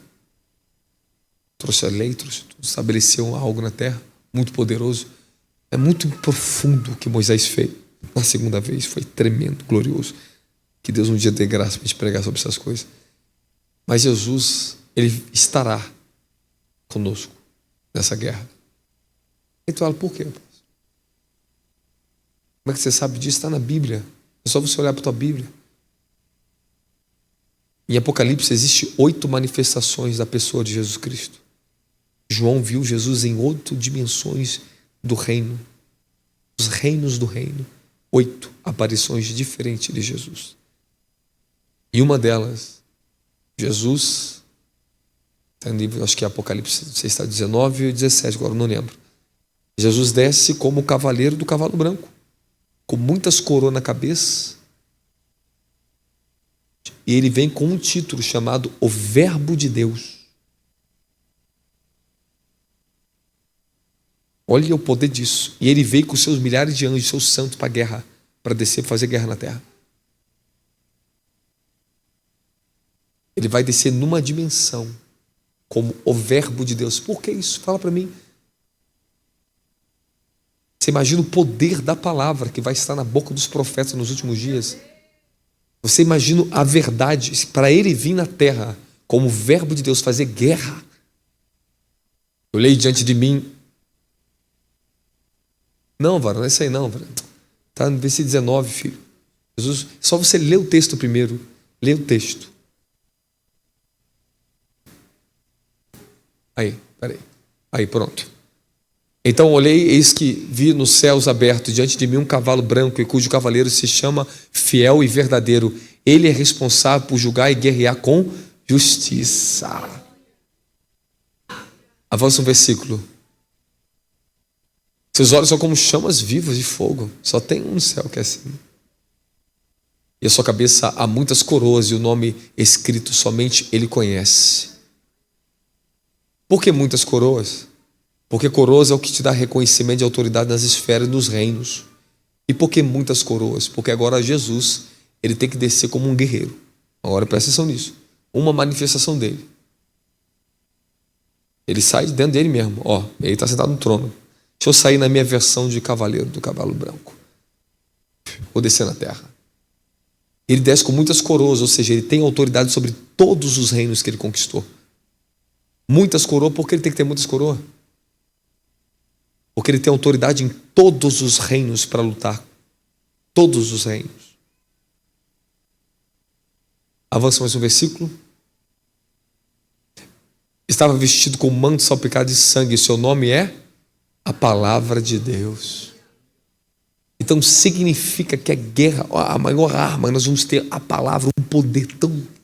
S1: Trouxe a lei, estabeleceu algo na terra, muito poderoso. É muito profundo o que Moisés fez na segunda vez. Foi tremendo, glorioso. Que Deus um dia dê graça para a gente pregar sobre essas coisas. Mas Jesus, ele estará conosco nessa guerra. E tu fala, por quê? Como é que você sabe disso? Está na Bíblia. É só você olhar para a tua Bíblia. Em Apocalipse existe 8 manifestações da pessoa de Jesus Cristo. João viu Jesus em 8 dimensões do reino. Os reinos do reino. 8 aparições diferentes de Jesus. E uma delas, Jesus, está no livro, acho que é Apocalipse, não sei se está 19 ou 17, agora não lembro. Jesus desce como o cavaleiro do cavalo branco, com muitas coroas na cabeça. E ele vem com um título chamado O Verbo de Deus. Olha o poder disso. E ele veio com seus milhares de anjos, seus santos para a guerra, para descer, fazer guerra na terra. Ele vai descer numa dimensão como o Verbo de Deus. Por que isso? Fala para mim. Você imagina o poder da palavra que vai estar na boca dos profetas nos últimos dias. Você imagina a verdade, para ele vir na terra como Verbo de Deus, fazer guerra. Eu leio diante de mim. Não, Vara, não é isso aí não, Vara. Está no versículo 19, filho. Jesus, só você lê o texto primeiro. Lê o texto. Aí, peraí. Aí, pronto. Então olhei, eis que vi nos céus abertos diante de mim um cavalo branco, e cujo cavaleiro se chama Fiel e Verdadeiro. Ele é responsável por julgar e guerrear com justiça. Avança um versículo. Seus olhos são como chamas vivas de fogo. Só tem um no céu que é assim. E a sua cabeça há muitas coroas, e o nome escrito somente ele conhece. Por que muitas coroas? Porque coroas é o que te dá reconhecimento de autoridade nas esferas e nos reinos. E por que muitas coroas? Porque agora Jesus, ele tem que descer como um guerreiro. Agora presta atenção nisso. Uma manifestação dele. Ele sai dentro dele mesmo. Ó, ele está sentado no trono. Deixa eu sair na minha versão de cavaleiro do cavalo branco. Vou descer na terra. Ele desce com muitas coroas, ou seja, ele tem autoridade sobre todos os reinos que ele conquistou. Muitas coroas, por que ele tem que ter muitas coroas? Porque ele tem autoridade em todos os reinos para lutar. Todos os reinos. Avança mais um versículo. Estava vestido com um manto salpicado de sangue. Seu nome é a Palavra de Deus. Então significa que a guerra, a maior arma, nós vamos ter a palavra, um poder tão...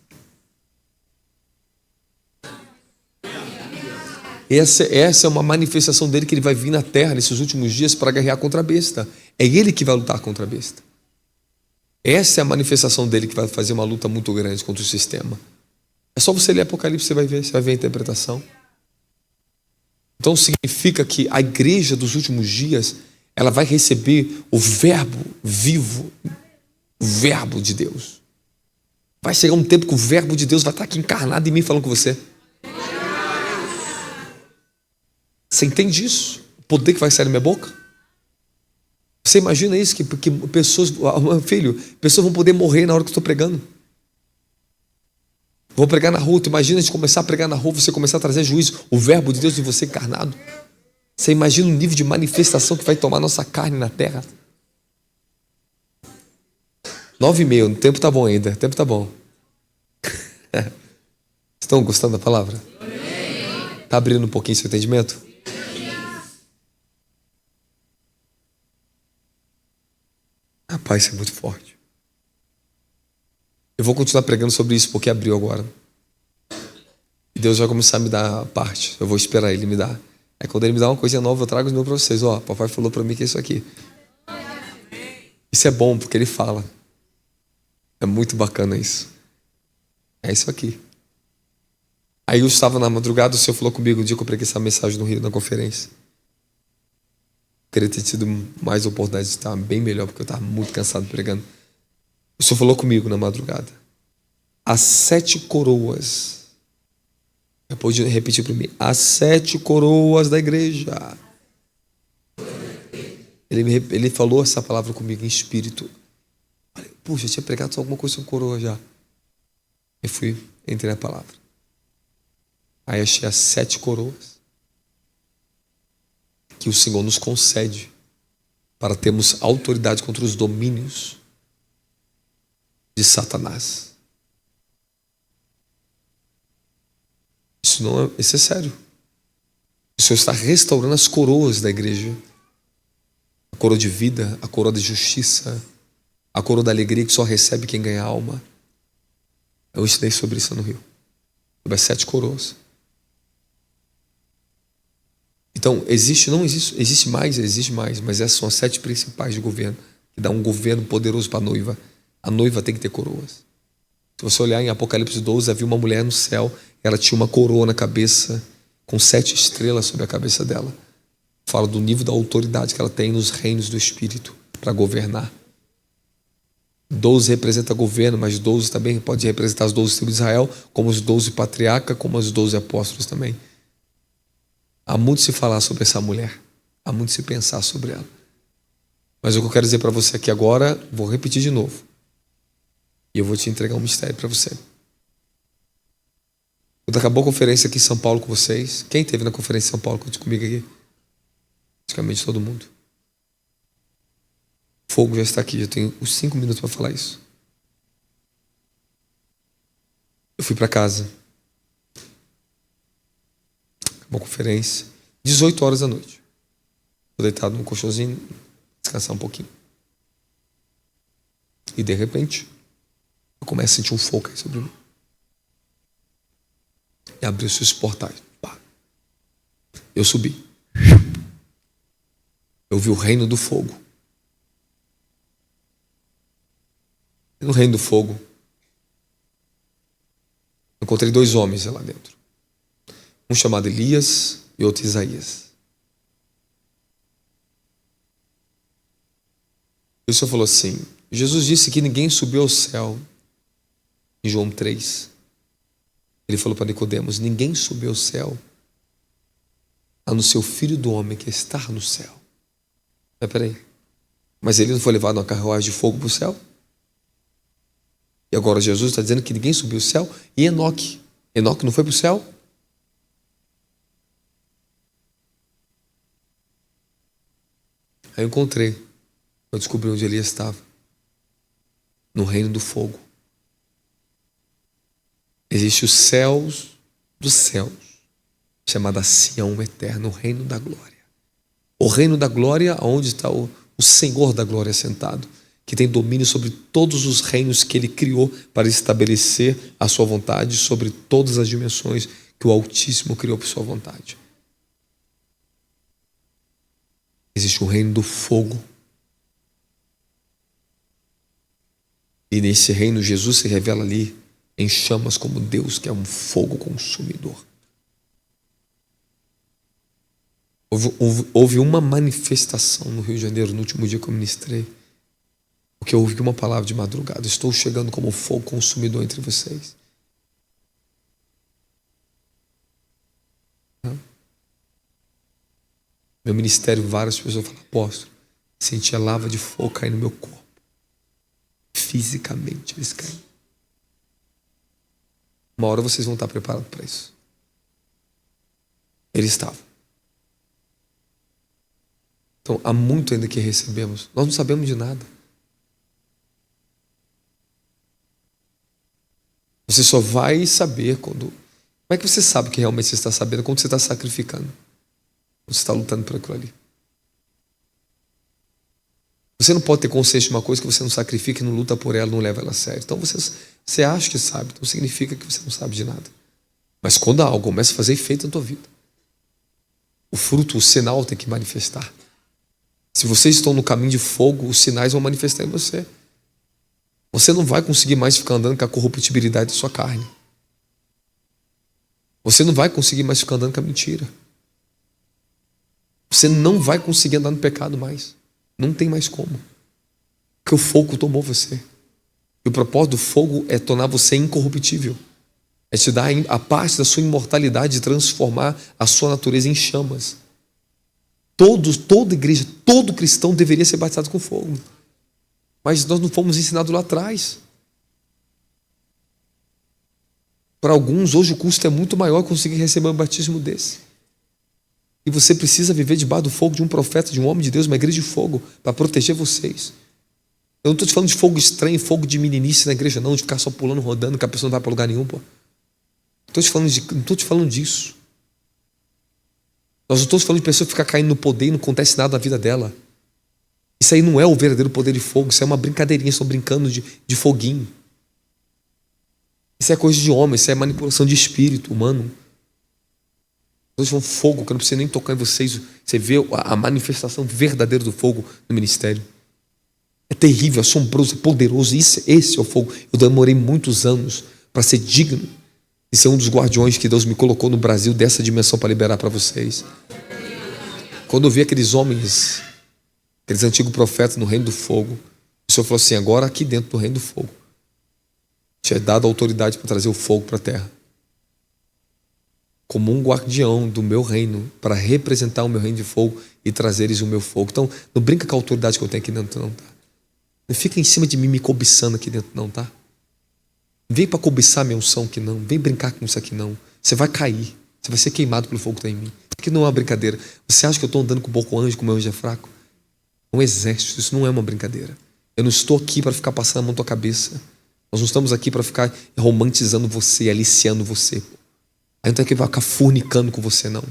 S1: Essa é uma manifestação dele, que ele vai vir na terra nesses últimos dias para guerrear contra a besta. É ele que vai lutar contra a besta. Essa é a manifestação dele, que vai fazer uma luta muito grande contra o sistema. É só você ler Apocalipse, você vai ver a interpretação. Então significa que a igreja dos últimos dias, ela vai receber o verbo vivo, o verbo de Deus. Vai chegar um tempo que o verbo de Deus vai estar aqui encarnado em mim, falando com você. Você entende isso? O poder que vai sair da minha boca? Você imagina isso? Que pessoas, filho, pessoas vão poder morrer na hora que eu estou pregando. Vou pregar na rua. Tu imagina a gente começar a pregar na rua, você começar a trazer juízo, o verbo de Deus em você encarnado. Você imagina o nível de manifestação que vai tomar nossa carne na terra? 9h30, o tempo tá bom ainda, o tempo tá bom. Estão gostando da palavra? Tá abrindo um pouquinho seu entendimento? Rapaz, isso é muito forte. Eu vou continuar pregando sobre isso porque abriu agora. E Deus vai começar a me dar a parte. Eu vou esperar Ele me dar. É quando Ele me dá uma coisa nova, eu trago de novo para vocês. Ó, papai falou para mim que é isso aqui. Isso é bom porque Ele fala. É muito bacana isso. É isso aqui. Aí eu estava na madrugada, o Senhor falou comigo, o dia que eu preguei essa mensagem no Rio, na conferência. Eu queria ter tido mais oportunidade de estar bem melhor, porque eu estava muito cansado pregando. O Senhor falou comigo na madrugada. As 7 coroas. Pode repetir para mim. As 7 coroas da igreja. Ele falou essa palavra comigo em espírito. Falei, puxa, eu tinha pregado só alguma coisa sobre coroa já. Eu entrei na palavra. Aí achei as 7 coroas que o Senhor nos concede para termos autoridade contra os domínios de Satanás. Isso é sério. O Senhor está restaurando as coroas da igreja. A coroa de vida, a coroa de justiça, a coroa da alegria que só recebe quem ganha alma. Eu ensinei sobre isso no Rio. Sobre as 7 coroas. Então, existe mais, mas essas são as 7 principais de governo, que dá um governo poderoso para a noiva. A noiva tem que ter coroas. Se você olhar em Apocalipse 12, havia uma mulher no céu, ela tinha uma coroa na cabeça, com 7 estrelas sobre a cabeça dela. Fala do nível da autoridade que ela tem nos reinos do Espírito para governar. 12 representa governo, mas 12 também pode representar as 12 tribos de Israel, como os 12 patriarcas, como os 12 apóstolos também. Há muito se falar sobre essa mulher. Há muito se pensar sobre ela. Mas o que eu quero dizer para você aqui agora, vou repetir de novo. E eu vou te entregar um mistério para você. Quando acabou a conferência aqui em São Paulo com vocês, quem esteve na conferência em São Paulo comigo aqui? Praticamente todo mundo. O fogo já está aqui, já tenho uns 5 minutos para falar isso. Eu fui para casa. Acabou a conferência. 18 horas da noite. Estou deitado num colchãozinho, descansar um pouquinho. E de repente, eu começo a sentir um fogo aí sobre mim. E abriu-se os portais. Pá. Eu subi. Eu vi o reino do fogo. E no reino do fogo, eu encontrei 2 homens lá dentro. Um chamado Elias e outro Isaías. E o Senhor falou assim, Jesus disse que ninguém subiu ao céu. Em João 3. Ele falou para Nicodemos, ninguém subiu ao céu, a não ser o Filho do Homem que está no céu. Peraí. Mas ele não foi levado numa carruagem de fogo para o céu? E agora Jesus está dizendo que ninguém subiu ao céu? E Enoque? Enoque não foi para o céu? Aí eu descobri onde Elias estava. No reino do fogo. Existe os céus dos céus, chamada Sião eterna, o reino da glória. O reino da glória, onde está o Senhor da glória sentado, que tem domínio sobre todos os reinos que Ele criou para estabelecer a sua vontade sobre todas as dimensões que o Altíssimo criou por sua vontade. Existe o reino do fogo. E nesse reino Jesus se revela ali em chamas como Deus, que é um fogo consumidor. Houve uma manifestação no Rio de Janeiro no último dia que eu ministrei, porque eu ouvi uma palavra de madrugada. Estou chegando como fogo consumidor entre vocês. Meu ministério, várias pessoas falam, apóstolo, senti a lava de fogo cair no meu corpo. Fisicamente eles caem. Uma hora vocês vão estar preparados para isso. Eles estavam. Então, há muito ainda que recebemos. Nós não sabemos de nada. Você só vai saber quando... Como é que você sabe que realmente você está sabendo? Quando você está sacrificando. Quando você está lutando por aquilo ali. Você não pode ter consciência de uma coisa que você não sacrifica, não luta por ela, não leva ela a sério. Então você acha que sabe, então significa que você não sabe de nada. Mas quando algo começa a fazer efeito na tua vida, o fruto, o sinal tem que manifestar. Se vocês estão no caminho de fogo, os sinais vão manifestar em você. Você não vai conseguir mais ficar andando com a corruptibilidade da sua carne. Você não vai conseguir mais ficar andando com a mentira. Você não vai conseguir andar no pecado mais. Não tem mais como. Porque o fogo tomou você. E o propósito do fogo é tornar você incorruptível. É te dar a parte da sua imortalidade de transformar a sua natureza em chamas. Toda igreja, todo cristão deveria ser batizado com fogo. Mas nós não fomos ensinados lá atrás. Para alguns, hoje o custo é muito maior conseguir receber um batismo desse. E você precisa viver debaixo do fogo de um profeta, de um homem de Deus, uma igreja de fogo, para proteger vocês. Eu não estou te falando de fogo estranho, fogo de meninice na igreja, não, de ficar só pulando, rodando, que a pessoa não vai para lugar nenhum, pô. Não estou te falando disso. Nós não estamos falando de pessoa ficar caindo no poder e não acontece nada na vida dela. Isso aí não é o verdadeiro poder de fogo, isso é uma brincadeirinha, estão brincando de foguinho. Isso é coisa de homem, isso é manipulação de espírito humano. Nós falamos fogo, que eu não preciso nem tocar em vocês. Você vê a manifestação verdadeira do fogo no ministério. É terrível, assombroso, é poderoso. Esse é o fogo. Eu demorei muitos anos para ser digno de ser um dos guardiões que Deus me colocou no Brasil dessa dimensão para liberar para vocês. Quando eu vi aqueles homens, aqueles antigos profetas no reino do fogo, o Senhor falou assim: agora aqui dentro do reino do fogo, te é dado autoridade para trazer o fogo para a terra. Como um guardião do meu reino, para representar o meu reino de fogo e trazeres o meu fogo. Então, não brinca com a autoridade que eu tenho aqui dentro, não, tá? Não fica em cima de mim me cobiçando aqui dentro, não, tá? Vem para cobiçar minha unção aqui, não. Vem brincar com isso aqui, não. Você vai cair. Você vai ser queimado pelo fogo que está em mim. Isso aqui não é uma brincadeira. Você acha que eu estou andando com o bom anjo, com o meu anjo é fraco? É um exército, isso não é uma brincadeira. Eu não estou aqui para ficar passando a mão na tua cabeça. Nós não estamos aqui para ficar romantizando você, aliciando você. A gente não está aqui para ficar fornicando com você, não.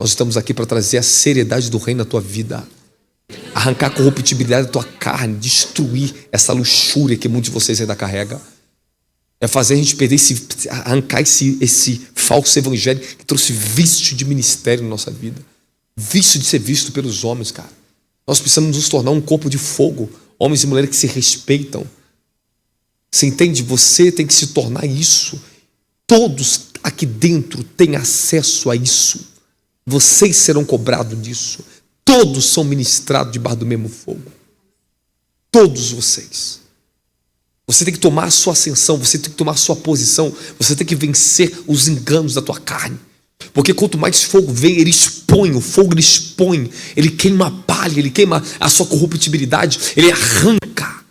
S1: Nós estamos aqui para trazer a seriedade do reino na tua vida. Arrancar a corruptibilidade da tua carne, destruir essa luxúria que muitos de vocês ainda carregam. É fazer a gente perder arrancar esse falso evangelho que trouxe vício de ministério na nossa vida. Vício de ser visto pelos homens, cara. Nós precisamos nos tornar um corpo de fogo. Homens e mulheres que se respeitam. Você entende? Você tem que se tornar isso. Todos aqui dentro têm acesso a isso. Vocês serão cobrados disso. Todos são ministrados debaixo do mesmo fogo. Todos vocês. Você tem que tomar a sua ascensão, você tem que tomar a sua posição, você tem que vencer os enganos da tua carne. Porque quanto mais fogo vem, ele expõe, o fogo ele expõe, ele queima a palha, ele queima a sua corruptibilidade, ele arranca,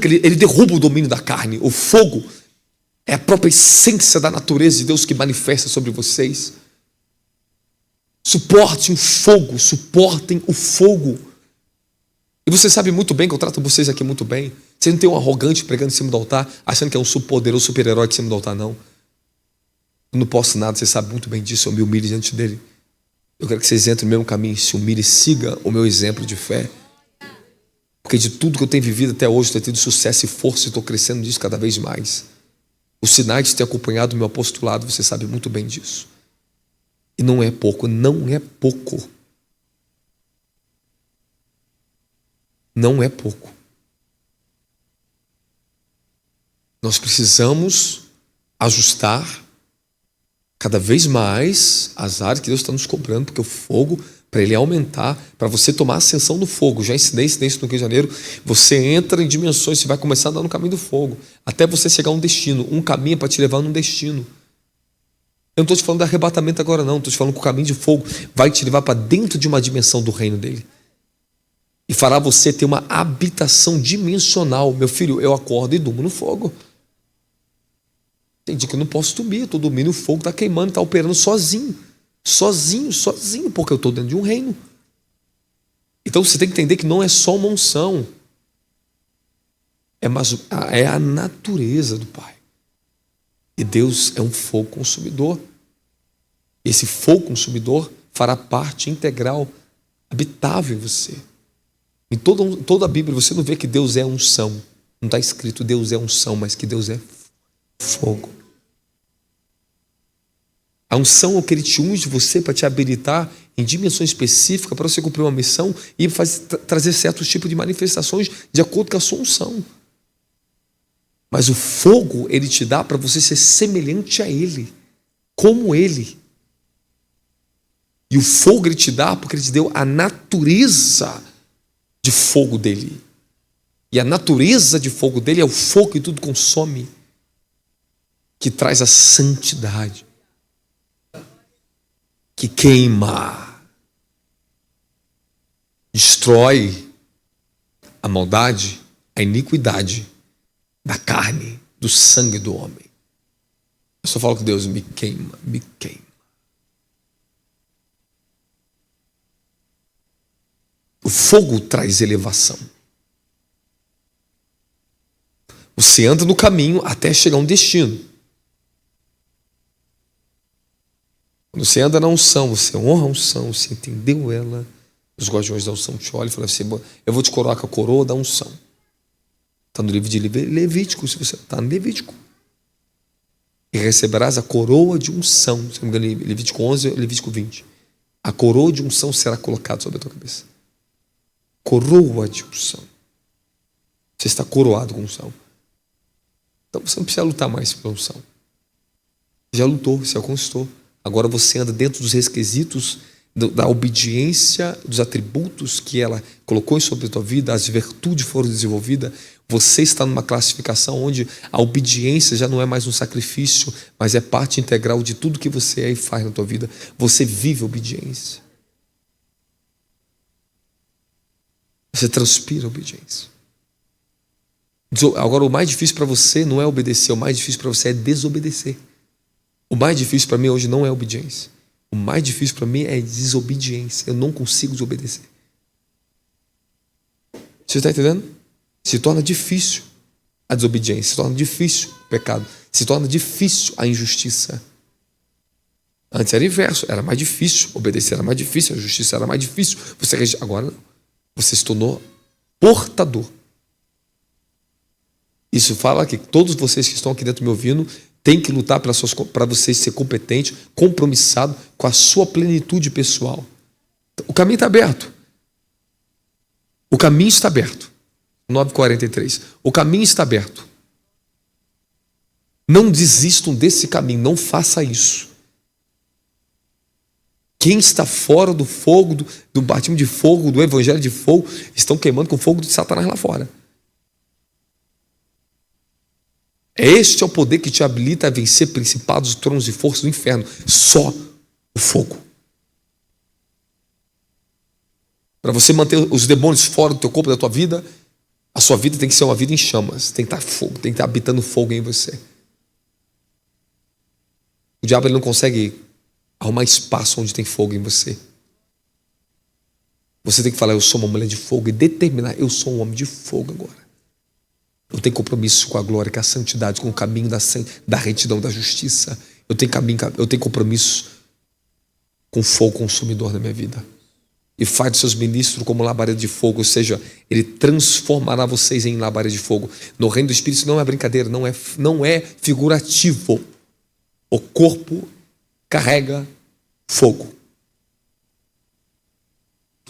S1: ele derruba o domínio da carne. O fogo é a própria essência da natureza de Deus que manifesta sobre vocês. Suportem o fogo. E você sabe muito bem que eu trato vocês aqui muito bem. Você não tem um arrogante pregando em cima do altar, achando que é um poderoso super-herói em cima do altar, não. Eu não posso nada, você sabe muito bem disso, eu me humilho diante dele. Eu quero que vocês entrem no mesmo caminho, se humilhem e sigam o meu exemplo de fé. Porque de tudo que eu tenho vivido até hoje, eu tenho tido sucesso e força e estou crescendo nisso cada vez mais. Os sinais de ter acompanhado o meu apostolado, você sabe muito bem disso. E não é pouco, não é pouco. Não é pouco. Nós precisamos ajustar cada vez mais as áreas que Deus está nos cobrando, porque o fogo, para ele aumentar, para você tomar ascensão no fogo, já ensinei isso no Rio de Janeiro, você entra em dimensões, você vai começar a andar no caminho do fogo, até você chegar a um destino. Um caminho é para te levar num destino. Eu não estou te falando de arrebatamento agora não, estou te falando que o caminho de fogo vai te levar para dentro de uma dimensão do reino dele. E fará você ter uma habitação dimensional. Meu filho, eu acordo e durmo no fogo. Tem dia que eu não posso dormir, eu estou dormindo, o fogo está queimando, está operando sozinho, porque eu estou dentro de um reino. Então você tem que entender que não é só uma unção. É a natureza do Pai. E Deus é um fogo consumidor. Esse fogo consumidor fará parte integral, habitável em você. Em toda a Bíblia você não vê que Deus é unção. Não está escrito Deus é unção, mas que Deus é fogo. A unção é o que Ele te unge de você para te habilitar em dimensões específicas para você cumprir uma missão e trazer certos tipos de manifestações de acordo com a sua unção. Mas o fogo Ele te dá para você ser semelhante a Ele, como Ele. E o fogo Ele te dá porque Ele te deu a natureza de fogo dEle. E a natureza de fogo dEle é o fogo que tudo consome, que traz a santidade, que queima, destrói a maldade, a iniquidade da carne, do sangue do homem. Eu só falo que Deus me queima, me queima. O fogo traz elevação. Você anda no caminho até chegar a um destino. Quando você anda na unção, você honra a unção, você entendeu ela. Os guardiões da unção te olham e falam assim: eu vou te coroar com a coroa da unção. Está no livro de Levítico, se você está no Levítico. E receberás a coroa de unção. Se não me engano, Levítico 11 ou Levítico 20. A coroa de unção será colocada sobre a tua cabeça. Coroa de unção. Você está coroado com unção. Então você não precisa lutar mais pela unção. Já lutou, você já conquistou. Agora você anda dentro dos requisitos da obediência, dos atributos que ela colocou sobre a tua vida, as virtudes foram desenvolvidas. Você está numa classificação onde a obediência já não é mais um sacrifício, mas é parte integral de tudo que você é e faz na tua vida. Você vive obediência. Você transpira obediência. Agora, o mais difícil para você não é obedecer, o mais difícil para você é desobedecer. O mais difícil para mim hoje não é obediência. O mais difícil para mim é desobediência. Eu não consigo desobedecer. Você está entendendo? Se torna difícil a desobediência, se torna difícil o pecado, se torna difícil a injustiça. Antes era o inverso, era mais difícil, obedecer era mais difícil, a justiça era mais difícil. Agora não. Você se tornou portador. Isso fala que todos vocês que estão aqui dentro me ouvindo têm que lutar para vocês ser competente, compromissado com a sua plenitude pessoal. O caminho está aberto. O caminho está aberto. 9:43. O caminho está aberto. Não desistam desse caminho, não faça isso. Quem está fora do fogo, do batismo de fogo, do evangelho de fogo, estão queimando com o fogo de Satanás lá fora. Este é o poder que te habilita a vencer principados, tronos e forças do inferno. Só o fogo. Para você manter os demônios fora do teu corpo, da tua vida, a sua vida tem que ser uma vida em chamas. Tem que estar fogo, tem que estar habitando fogo em você. O diabo ele não consegue arrumar espaço onde tem fogo em você. Você tem que falar: eu sou uma mulher de fogo, e determinar: eu sou um homem de fogo agora. Eu tenho compromisso com a glória, com a santidade, com o caminho da retidão, da justiça. Eu tenho compromisso com o fogo consumidor na minha vida. E faz dos seus ministros como labareda de fogo, ou seja, ele transformará vocês em labareda de fogo. No reino do Espírito não é brincadeira, não é figurativo. O corpo carrega fogo.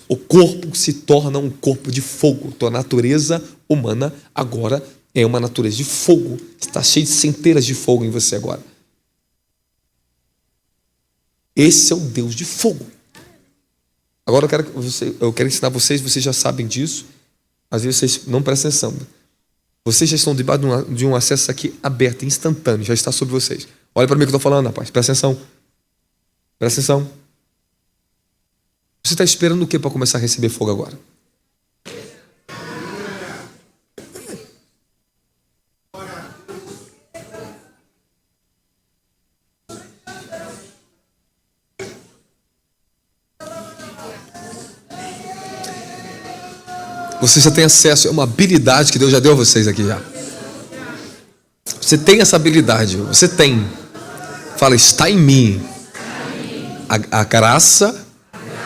S1: O corpo se torna um corpo de fogo. Tua natureza humana agora é uma natureza de fogo. Está cheio de centelhas de fogo em você agora. Esse é o Deus de fogo. Agora eu quero ensinar vocês já sabem disso. Às vezes vocês não prestam atenção. Vocês já estão debaixo de um acesso aqui aberto, instantâneo, já está sobre vocês. Olha para mim que eu estou falando, rapaz. Presta atenção. Presta atenção. Você está esperando o que para começar a receber fogo agora? Você já tem acesso, é uma habilidade que Deus já deu a vocês aqui já. Você tem essa habilidade, você tem. Fala, está em mim a graça,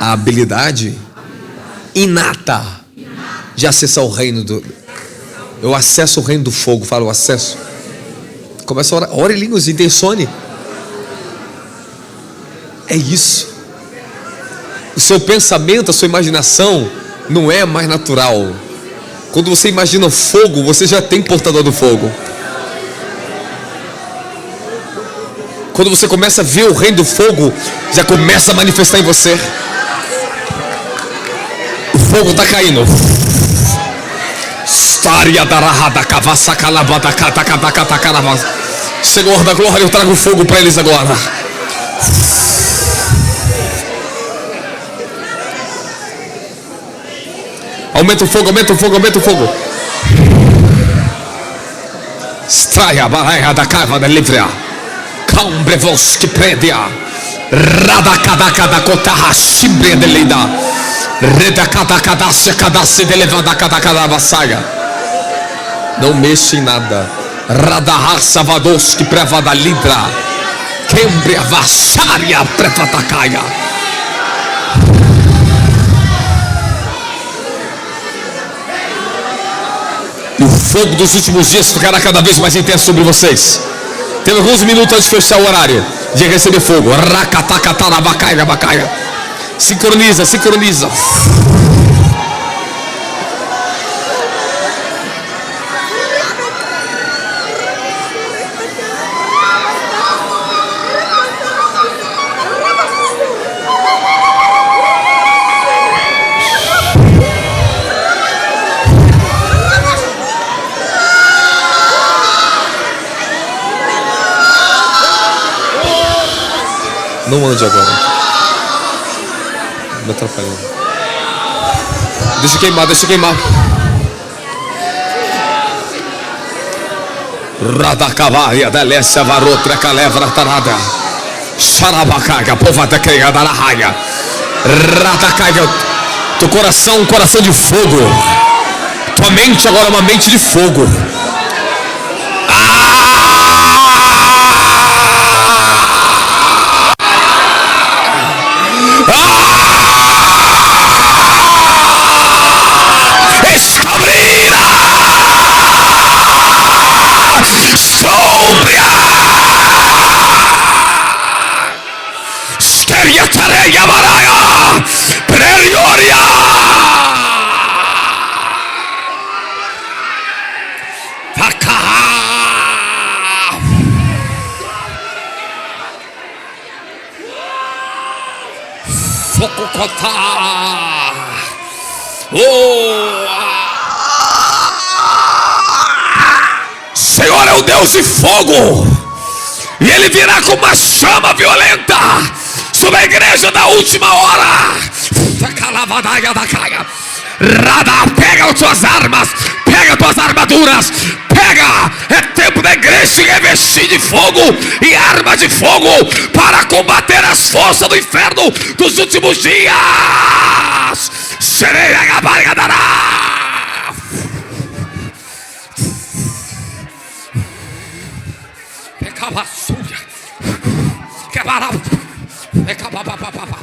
S1: a habilidade inata de acessar o reino do... Eu acesso o reino do fogo, fala, eu acesso. Começa a orar, ore em línguas, intencione. É isso. O seu pensamento, a sua imaginação não é mais natural. Quando você imagina fogo, você já tem portador do fogo. Quando você começa a ver o reino do fogo, já começa a manifestar em você. O fogo está caindo. Senhor da glória, eu trago fogo para eles agora. Aumenta o fogo, aumenta o fogo, aumenta o fogo. Straia, baraia da cava da livrea. Cambrevos que predia. Radacadaca da cotarra, chimbre de lida. Redacadacadace, cadace de levada cadacada vassaia. Não mexe em nada. Radahar savados que preva da libra. Quembre a vassária prevatacaia. E o fogo dos últimos dias ficará cada vez mais intenso sobre vocês. Tem alguns minutos antes de fechar o horário de receber fogo. Sincroniza, sincroniza. Não ande agora. Me atrapalhando. Deixa queimar, deixa queimar. Radacavaria da Lécia Varotra Calevra Tarada. Xarabacaga, pova da criada na raia. Radacaga. Teu coração, um coração de fogo. Tua mente agora é uma mente de fogo. Senhor é o Deus de fogo, e Ele virá com uma chama violenta sobre a igreja da última hora. Pega as tuas armas, pega as tuas armaduras, pega. É tempo da igreja se revestir de fogo e armas de fogo para combater as forças do inferno dos últimos dias. Sereia gabargadará. Pecabassuia. Quebará. Pecababababá.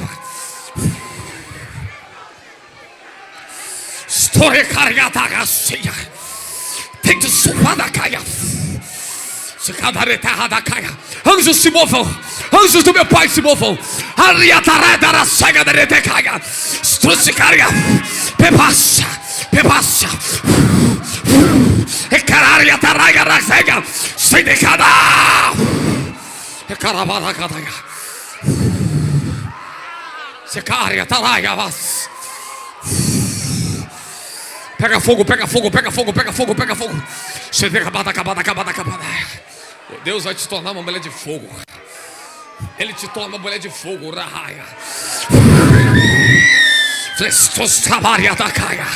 S1: História carregada gacia. Tem de subir da caia. Se cada terra da caia. Anjos se movam. Anjos do meu Pai se movam. Ariatarada na cega da retecaia. Strucicaria. Pebassa. Pebassa. Ecararia taraia na cega. Sindicada. Ecarabada cadaia. Secaria taraia vas. Pega fogo, pega fogo, pega fogo, pega fogo, pega fogo. Acabada. Deus vai te tornar uma mulher de fogo. Ele te torna uma mulher de fogo, Rahaia. Frestos trabalha da caia.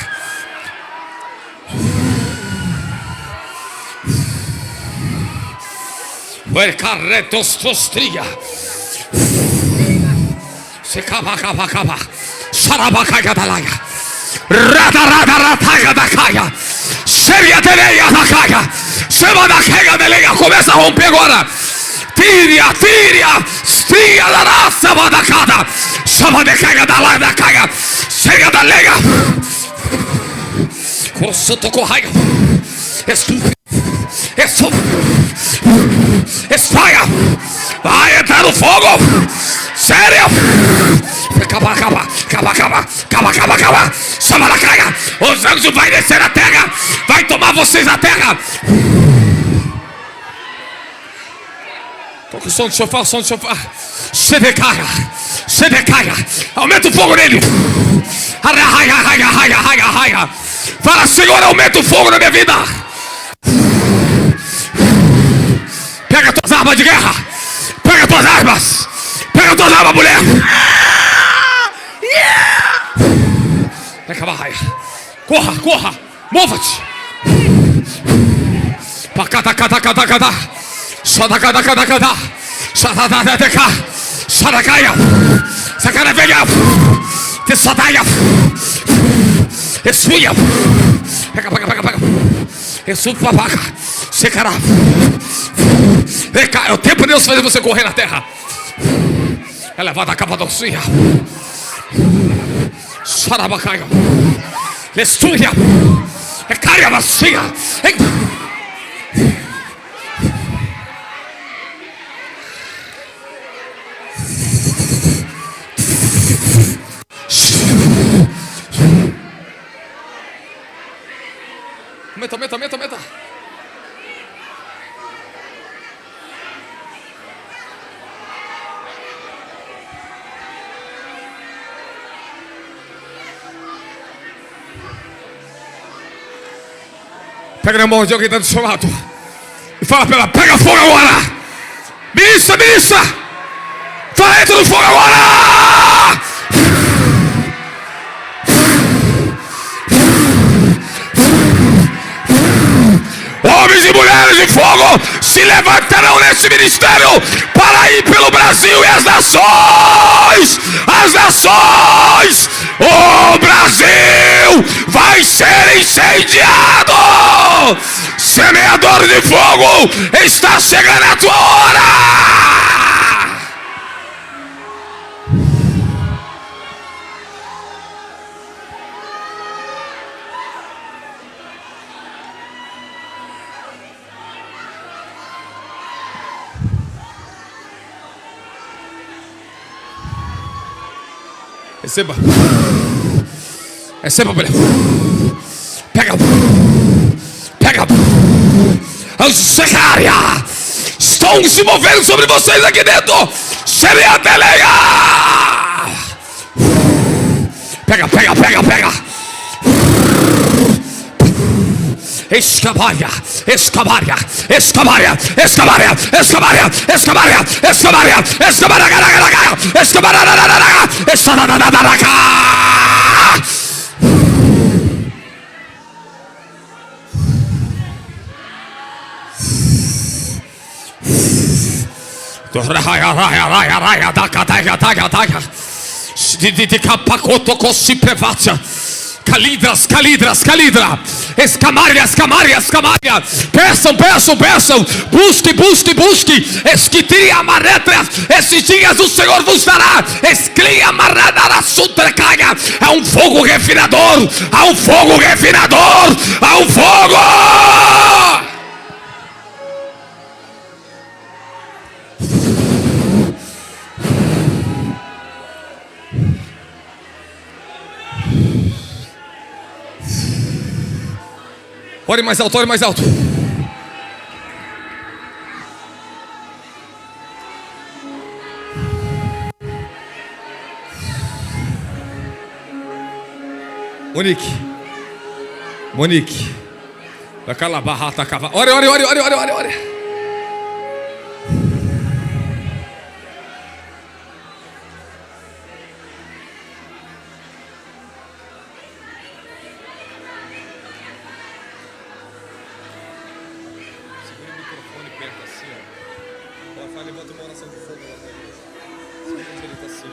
S1: Vercarretos tostria. Se cava. Xarabacaia da laia. Começa a romper agora. Tíria, estria da raça, badacada. Chama de caga da lá da caga. Chega da lega. Consulta com raio. Espalha. Vai entrar no fogo. Sério. Acaba. Chama da caga. Os anjos vai descer na terra. Vai tomar vocês na terra. Toca o som do chofar, Sedecaia. Aumenta o fogo nele. Raia. Fala, Senhor, aumenta o fogo na minha vida. Pega tuas armas de guerra. Pega tuas armas, mulher. Raia. Corra. Mova-te. Pacata. Sadakaia, Sakaraveia, Tessadaia, Essuia, pega, Essupapaca, Secará. É o tempo de Deus fazer você correr na terra. É levada a capa docinha. Sarabacaia, Essuia, é caia vacia. Aumenta. Pega na mão de alguém que está do seu lado e fala para ela: pega fogo agora. Ministra. Fala, entra no fogo agora. Homens e mulheres de fogo se levantarão nesse ministério para ir pelo Brasil e as nações. O Brasil vai ser incendiado. Semeador de fogo, está chegando a tua hora. Receba, mulher. Pega. Ansecaria. Estão se movendo sobre vocês aqui dentro. Seria a teleia. Pega. Escabaria. Calidra. Escamária. Peçam. Busque. Esquitria maretra. Esses dias o Senhor vos dará. Escria marada sutra caia. É um fogo refinador. Há um fogo. Ore mais alto. Monique. Aquela barrata cava. Ore. Levanta uma oração de fogo lá na igreja. Ele está assim.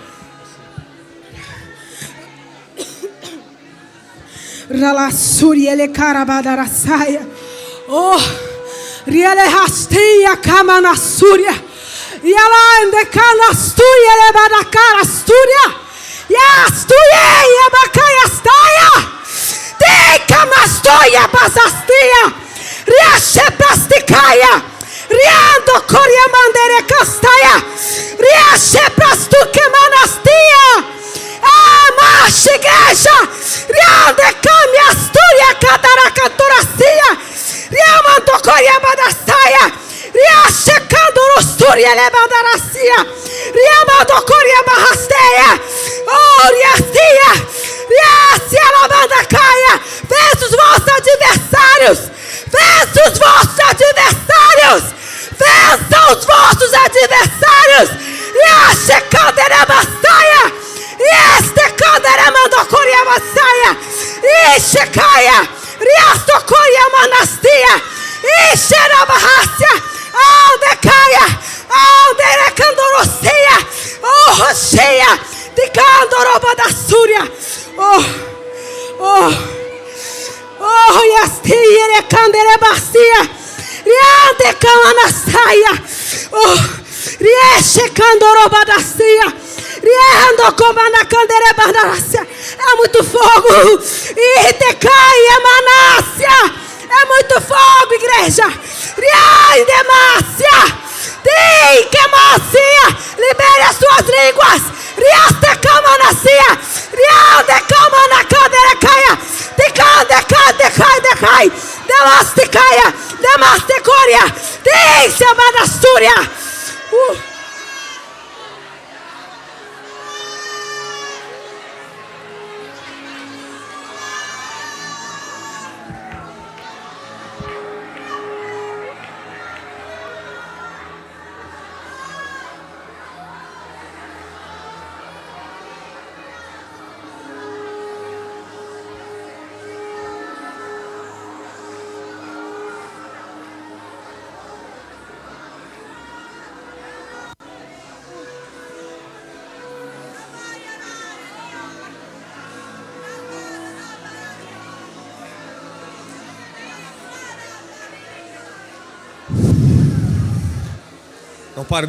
S2: Ralasuri ele carabadarassaia. Oh, riele hastia kamanasuria. E ela ande canastuia ele badacarasturia. Yastuia e abacaiastaia. Teca mastoia basastia. Riache plasticaia. Riando coria mandere castaia. Riache plastuque manastia. Marcha igreja. Riande cambia asturia cataracaturacia. Riamando coria badassaia. Riache candurusturia lebadaracia. Riamando coria barrasteia. Oh, riacia. Riacia labandacaia. Vence os vossos adversários. Vence os vossos adversários. Vençam os vossos adversários. Riache canderabassaia. Este canderamando coria bassaia. Ixe caia. Riasto coria manastia. Ixe rabarrácia. Onde caia. Onde recandorocia. Oh, rocheia. De candoroba da súria. Oh, yastia recanderebacia. Riande camanassaia. Oh, riesce candoroba da cia. Riando comanda canderebadácia. É muito fogo. E te cai emanácia. É muito fogo, igreja. Riande mácia. Tem que mácia. Libere as suas línguas. Riaste camanacia. Riande camana canderecaia. Decai. Demasticaia. Demasticoria. Tem se amadastúria.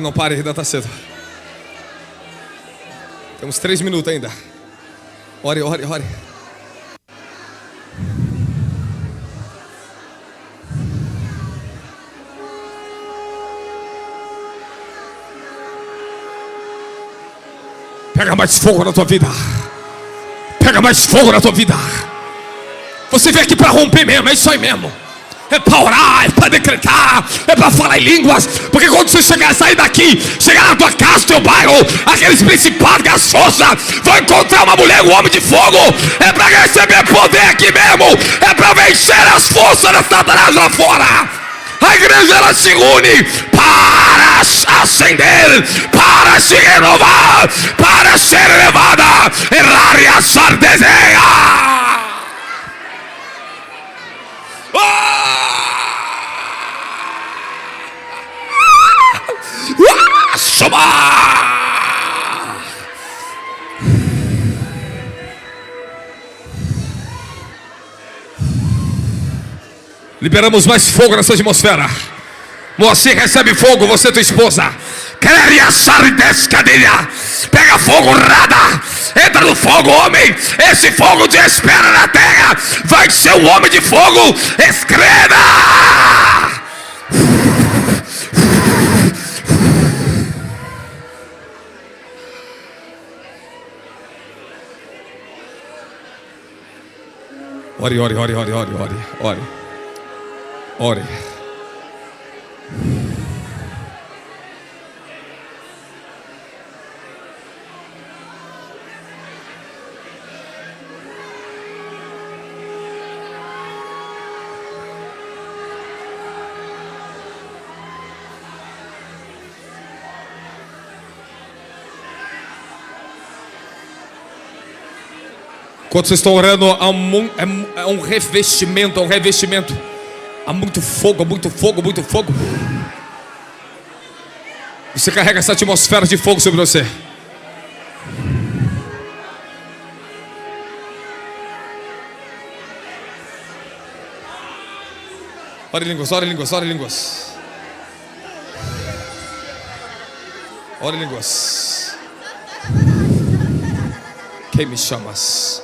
S1: Não pare, ainda está cedo. Temos 3 minutos ainda. Ore. Pega mais fogo na tua vida. Pega mais fogo na tua vida. Você veio aqui para romper mesmo, é isso aí mesmo. É para orar, é para decretar, é para falar em línguas. Porque quando você sair daqui, chegar na tua casa, teu bairro, aqueles principados, as forças vão encontrar uma mulher, um homem de fogo. É para receber poder aqui mesmo. É para vencer as forças da Satanás lá fora. A igreja ela se une para ascender, para se renovar, para ser elevada. Erraria sardezeia. Liberamos mais fogo nessa atmosfera. Você recebe fogo, você e tua esposa. Pega fogo, rada. Entra no fogo, homem. Esse fogo te espera na terra. Vai ser um homem de fogo. Escreva. Ore. Quando vocês estão orando, há um revestimento, Há muito fogo. Você carrega essa atmosfera de fogo sobre você. Ore em línguas, ore em línguas, ore em línguas. Ore em línguas. Quem me chamas?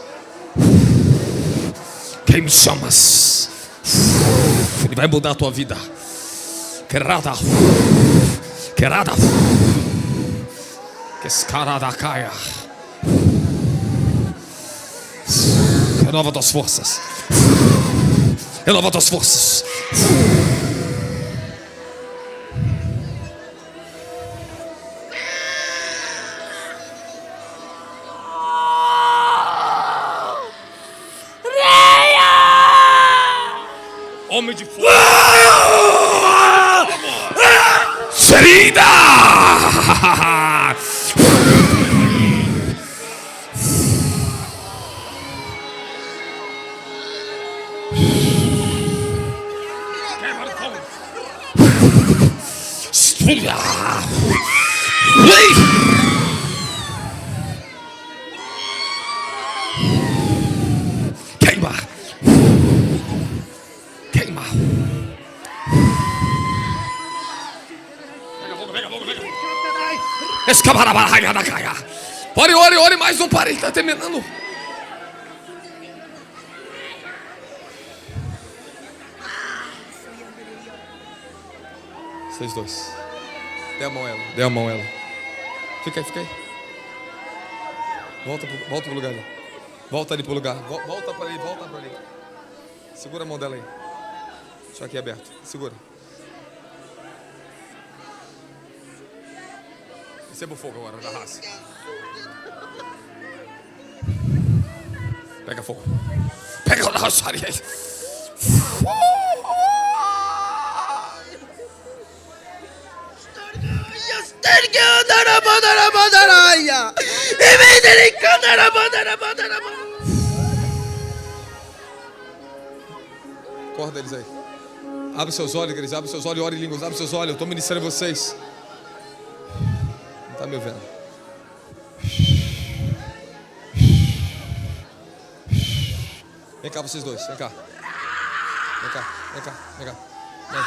S1: Quem me chamas? Ele vai mudar a tua vida. Querada. Querada. Que escarada caia. Renova tuas forças. Renova tuas forças. Homem de fogo. Ferida. Queima. Queima. Escabarabarraia da caia. Ore, ore, ore, mais não pare, ele está terminando. Vocês dois. Dê a mão a ela, dê a mão a ela. Fica aí, fica aí. Volta pro lugar ali. Volta ali pro lugar. Volta para ali, volta para ali. Segura a mão dela aí. Deixa aqui aberto. Segura. Receba o fogo agora da raça. Pega fogo. Pega a raçaria aí. Acorda eles aí. Abre seus olhos, igreja. Abre seus olhos e ore em línguas. Abre seus olhos. Eu estou ministrando vocês. Não está me ouvindo? Vem cá, vocês dois. Vem cá. Vem cá. Vem cá. Vem cá. Vem.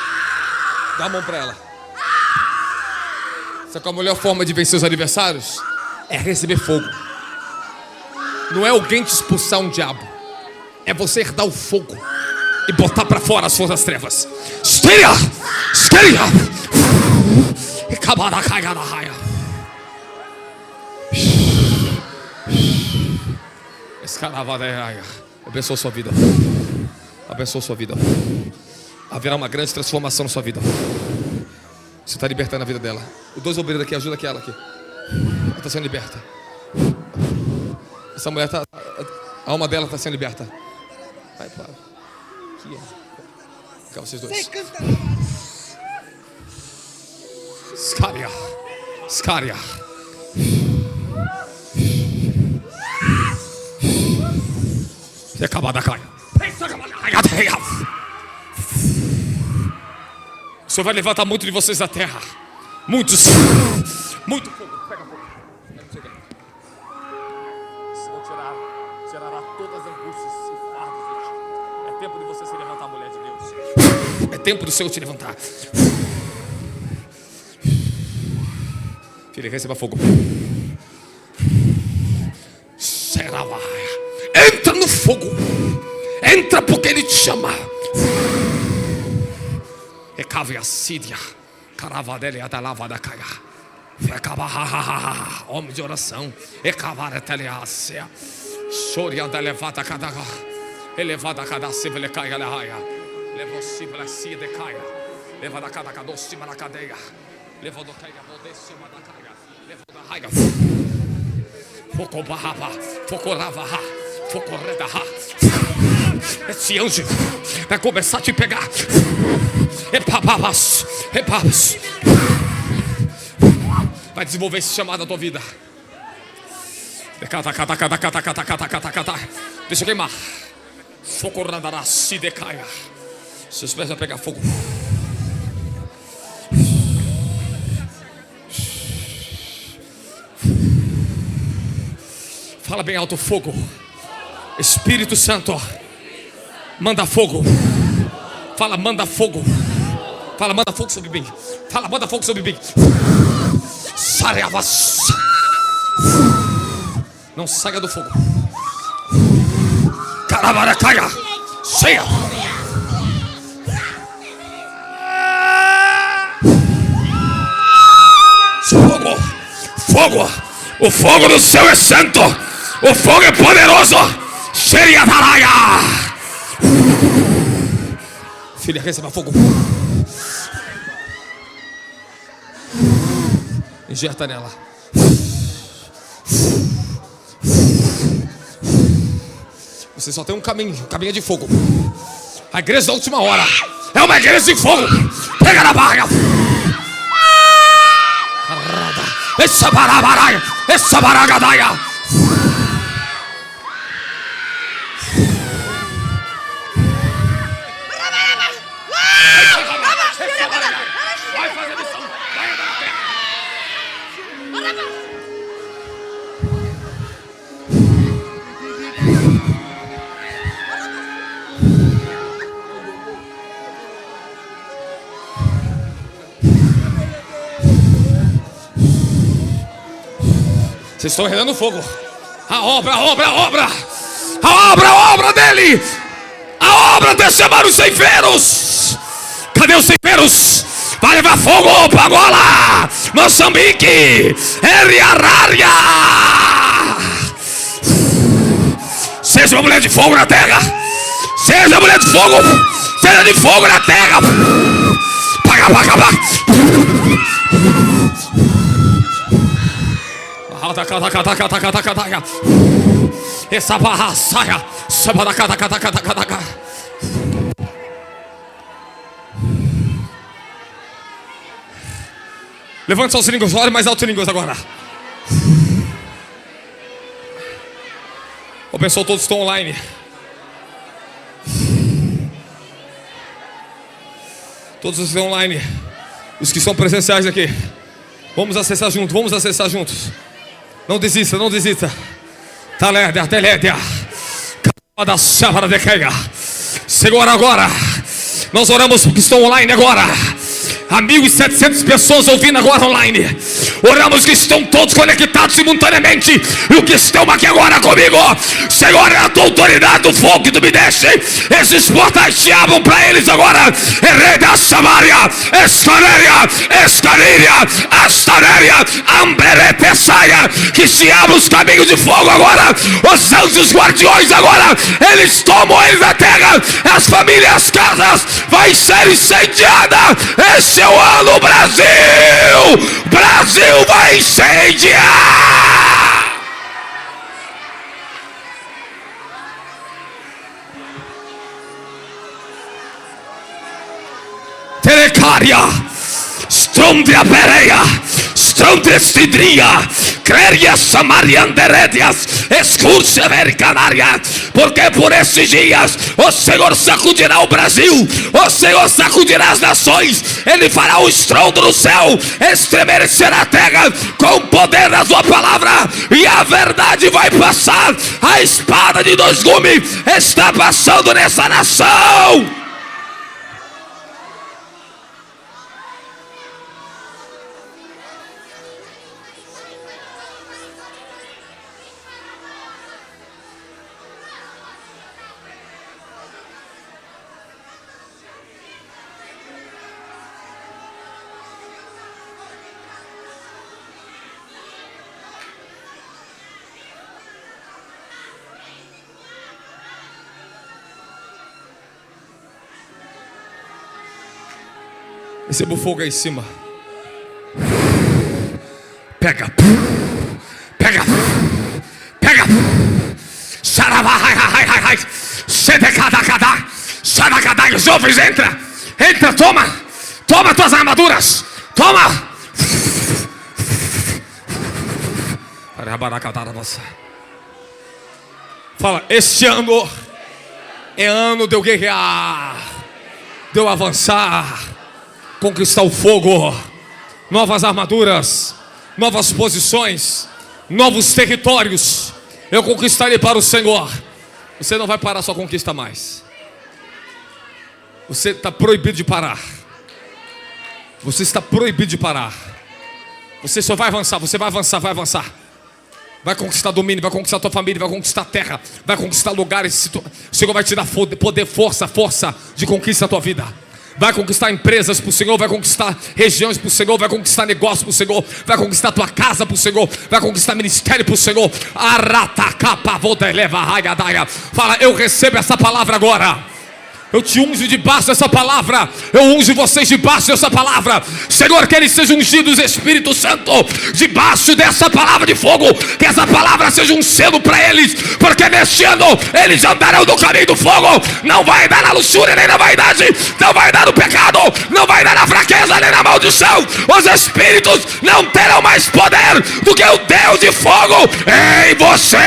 S1: Dá a mão para ela. Sabe qual a melhor forma de vencer os adversários? É receber fogo. Não é alguém te expulsar um diabo. É você herdar o fogo e botar para fora as forças das trevas. Estéria! Estéria! E acabar na caia da raia. Escaravadaia. Abençoa sua vida. Abençoa sua vida. Haverá uma grande transformação na sua vida. Você está libertando a vida dela. Os dois obreiros aqui, ajuda aquela aqui. Ela está sendo liberta. Essa mulher está... A alma dela está sendo liberta. Vai, para. Aqui, cá vocês dois. Escária. Escária. Você acaba da caia. O Senhor vai levantar muito de vocês da terra. Muitos. Muito fogo. Pega fogo. Tirará todas as angústias e fardos de ti. É tempo de você se levantar, mulher de Deus. É tempo do Senhor te levantar. Filha, receba fogo. Entra no fogo. Entra porque Ele te chama. Recave a síria. Caravadele a da lava da caia. Homem de oração. Recavara teleácia. Choria da levada cada. Elevada cada civil caia na raia. Levou civil cia de caia. Levada cada cadocima na cadeia. Levou do caia, bodecima da caia. Levou da raia. Foco barrava. Foco lava. Foco redarra. Esse anjo vai começar a te pegar. Epababas. Epabas. Vai desenvolver esse chamado na tua vida. Deixa queimar. Foco randará, se decaia. Seus pés vão pegar fogo. Fala bem alto, fogo. Espírito Santo, manda fogo. Fala, manda fogo. Fala, manda fogo sobre mim. Fala, manda fogo sobre mim. Sareavas. Não saia do fogo. Carabaracaia. Ceia. Fogo. Fogo. O fogo do céu é santo. O fogo é poderoso. Seria Daraia. Filha, receba fogo. Injeta nela. Você só tem um caminho de fogo. A igreja da última hora é uma igreja de fogo. Pega na barra. Essa barabaraia. Essa baragadaia. Vocês estão rendendo fogo. A obra dele. A obra de chamar os ceifeiros. Cadê os ceifeiros? Vai levar fogo para Angola, Moçambique, Eriarária. Seja uma mulher de fogo na terra. Seja uma mulher de fogo. Seja de fogo na terra. Paga. Essa barra saia. Levante suas línguas, olhe mais alto línguas agora. O pessoal todos estão online. Todos estão online. Os que são presenciais aqui. Vamos acessar juntos. Não desista. Talédia. Cada chácara de queia. Senhor, agora. Nós oramos porque estão online agora. 1.700 pessoas ouvindo agora online. Oramos que estão todos conectados simultaneamente. E o que estão aqui agora comigo, Senhor, é a tua autoridade do fogo que tu me deste. Esses portais se abram para eles agora. Hereda Samaria, Escaríria, Astaréria, Amberetessaia. Que se abram os caminhos de fogo agora. Os anjos guardiões agora. Eles tomam eles da terra. As famílias, as casas vai ser incendiada. Esse é o ano, Brasil. Brasil vai incendiar. Telecária, Strondria Pereia, Strondria Stidria, Créria Samarianderédias, Excursia Americanária. Porque por esses dias o Senhor sacudirá o Brasil, o Senhor sacudirá as nações. Ele fará o estrondo no céu, estremecerá a terra com o poder da sua palavra. E a verdade vai passar. A espada de dois gumes está passando nessa nação. Receba o fogo aí em cima. Pega. Xarabahai. Sedecadacadá. Xaracadá. Os jovens, entra, toma tuas armaduras. Toma. Fala, este ano é ano de eu guerrear, de eu avançar, conquistar o fogo, novas armaduras, novas posições, novos territórios. Eu conquistarei para o Senhor. Você não vai parar sua conquista mais. Você está proibido de parar. Você está proibido de parar. Você só vai avançar, você vai avançar, vai avançar. Vai conquistar domínio, vai conquistar a tua família, vai conquistar terra, vai conquistar lugares. O Senhor vai te dar poder, força de conquista a tua vida. Vai conquistar empresas para o Senhor, vai conquistar regiões para o Senhor, vai conquistar negócios para o Senhor, vai conquistar tua casa para o Senhor, vai conquistar ministério para o Senhor. Fala, eu recebo essa palavra agora. Eu te unjo debaixo dessa palavra. Eu unjo vocês debaixo dessa palavra. Senhor, que eles sejam ungidos, Espírito Santo, debaixo dessa palavra de fogo. Que essa palavra seja um selo para eles, porque neste ano eles andarão no caminho do fogo. Não vai dar na luxúria nem na vaidade, não vai dar no pecado, não vai dar na fraqueza nem na maldição. Os espíritos não terão mais poder do que o Deus de fogo em você.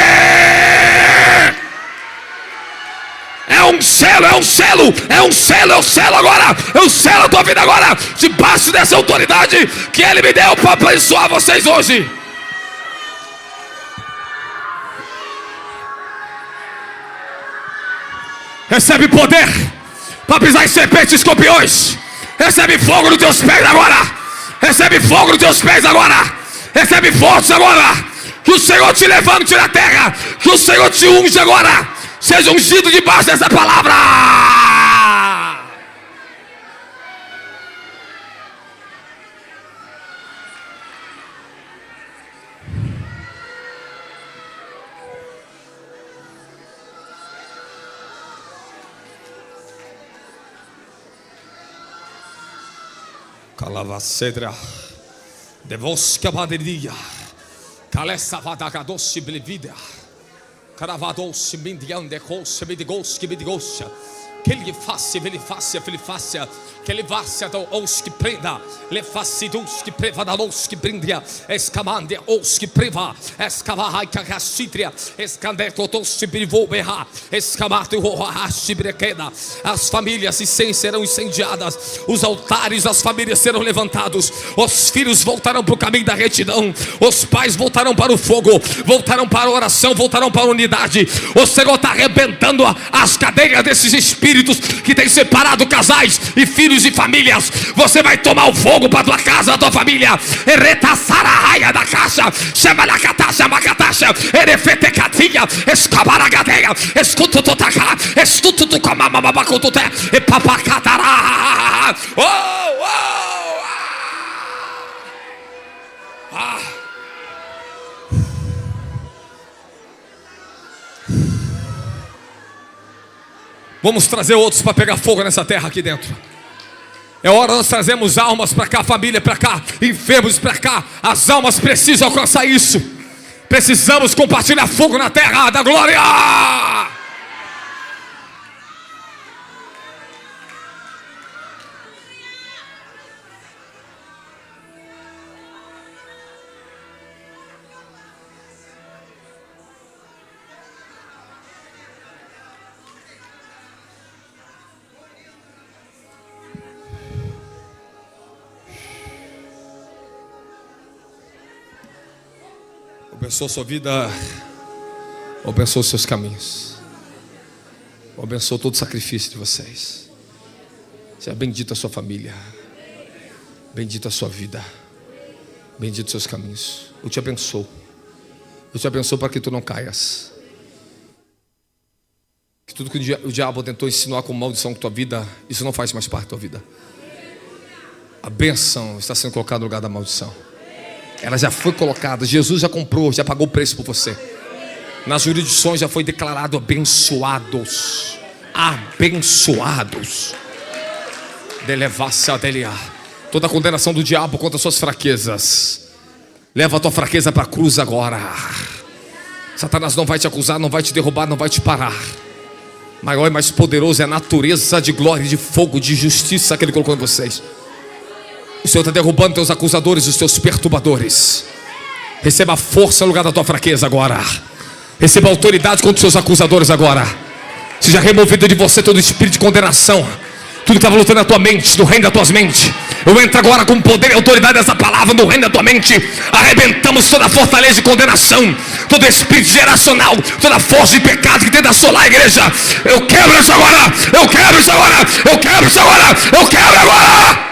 S1: É um selo, é um selo, é um selo, é um selo agora. Eu selo a tua vida agora, debaixo dessa autoridade que Ele me deu para abençoar vocês hoje. Recebe poder para pisar em serpentes e escorpiões. Recebe fogo nos teus pés agora. Recebe fogo nos teus pés agora. Recebe força agora. Que o Senhor te levante na terra. Que o Senhor te unja agora. Seja ungido debaixo dessa palavra. Calavacedra Devosca Baderia Calessa Vadagadoce Blevida Caravadoce Mindiande Cosse Midigosque Midigosca que ele faça, que ele faça os que prenda, le faça dos que preva da luz que brindia, escamande os que preva, escavarra que racitria, escandeto dos que brivoberra, escamato rohashi brequeda, as famílias serão incendiadas, os altares das famílias serão levantados, os filhos voltarão para o caminho da retidão, os pais voltarão para o fogo, voltarão para a oração, voltarão para a unidade. O Senhor está arrebentando as cadeias desses espíritos que tem separado casais e filhos e famílias. Você vai tomar o fogo para tua casa, a tua família. Eretaçara raia da caixa, chama na catacha, macatacha, erefetecatinha, escabaragadeia, escuta totacá, escuta tu camamamabacututé, e papacatará. Vamos trazer outros para pegar fogo nessa terra aqui dentro. É hora nós trazemos almas para cá, família para cá, enfermos para cá. As almas precisam alcançar isso. Precisamos compartilhar fogo na terra da glória. Abençoa sua vida, abençoa os seus caminhos, abençoa todo o sacrifício de vocês. Seja bendita a sua família, bendita a sua vida, bendito os seus caminhos. Eu te abençoo para que tu não caias. Que tudo que o diabo tentou ensinar como maldição com tua vida, isso não faz mais parte da tua vida. A bênção está sendo colocada no lugar da maldição. Ela já foi colocada, Jesus já comprou, já pagou o preço por você. Nas jurisdições já foi declarado abençoados. Abençoados. Delevasse a deliar. Toda a condenação do diabo contra suas fraquezas, leva a tua fraqueza para a cruz agora. Satanás não vai te acusar, não vai te derrubar, não vai te parar. Maior e mais poderoso é a natureza de glória, de fogo, de justiça que Ele colocou em vocês. O Senhor está derrubando teus acusadores, os teus perturbadores. Receba força no lugar da tua fraqueza agora. Receba autoridade contra os seus acusadores agora. Seja removido de você todo espírito de condenação. Tudo que estava lutando na tua mente, no reino das tuas mentes, Eu entro agora com poder e autoridade dessa palavra no reino da tua mente. Arrebentamos toda fortaleza de condenação, todo espírito geracional, toda força de pecado que tenta assolar a igreja. Eu quebro isso agora, eu quebro isso agora, eu quebro isso agora, eu quebro agora.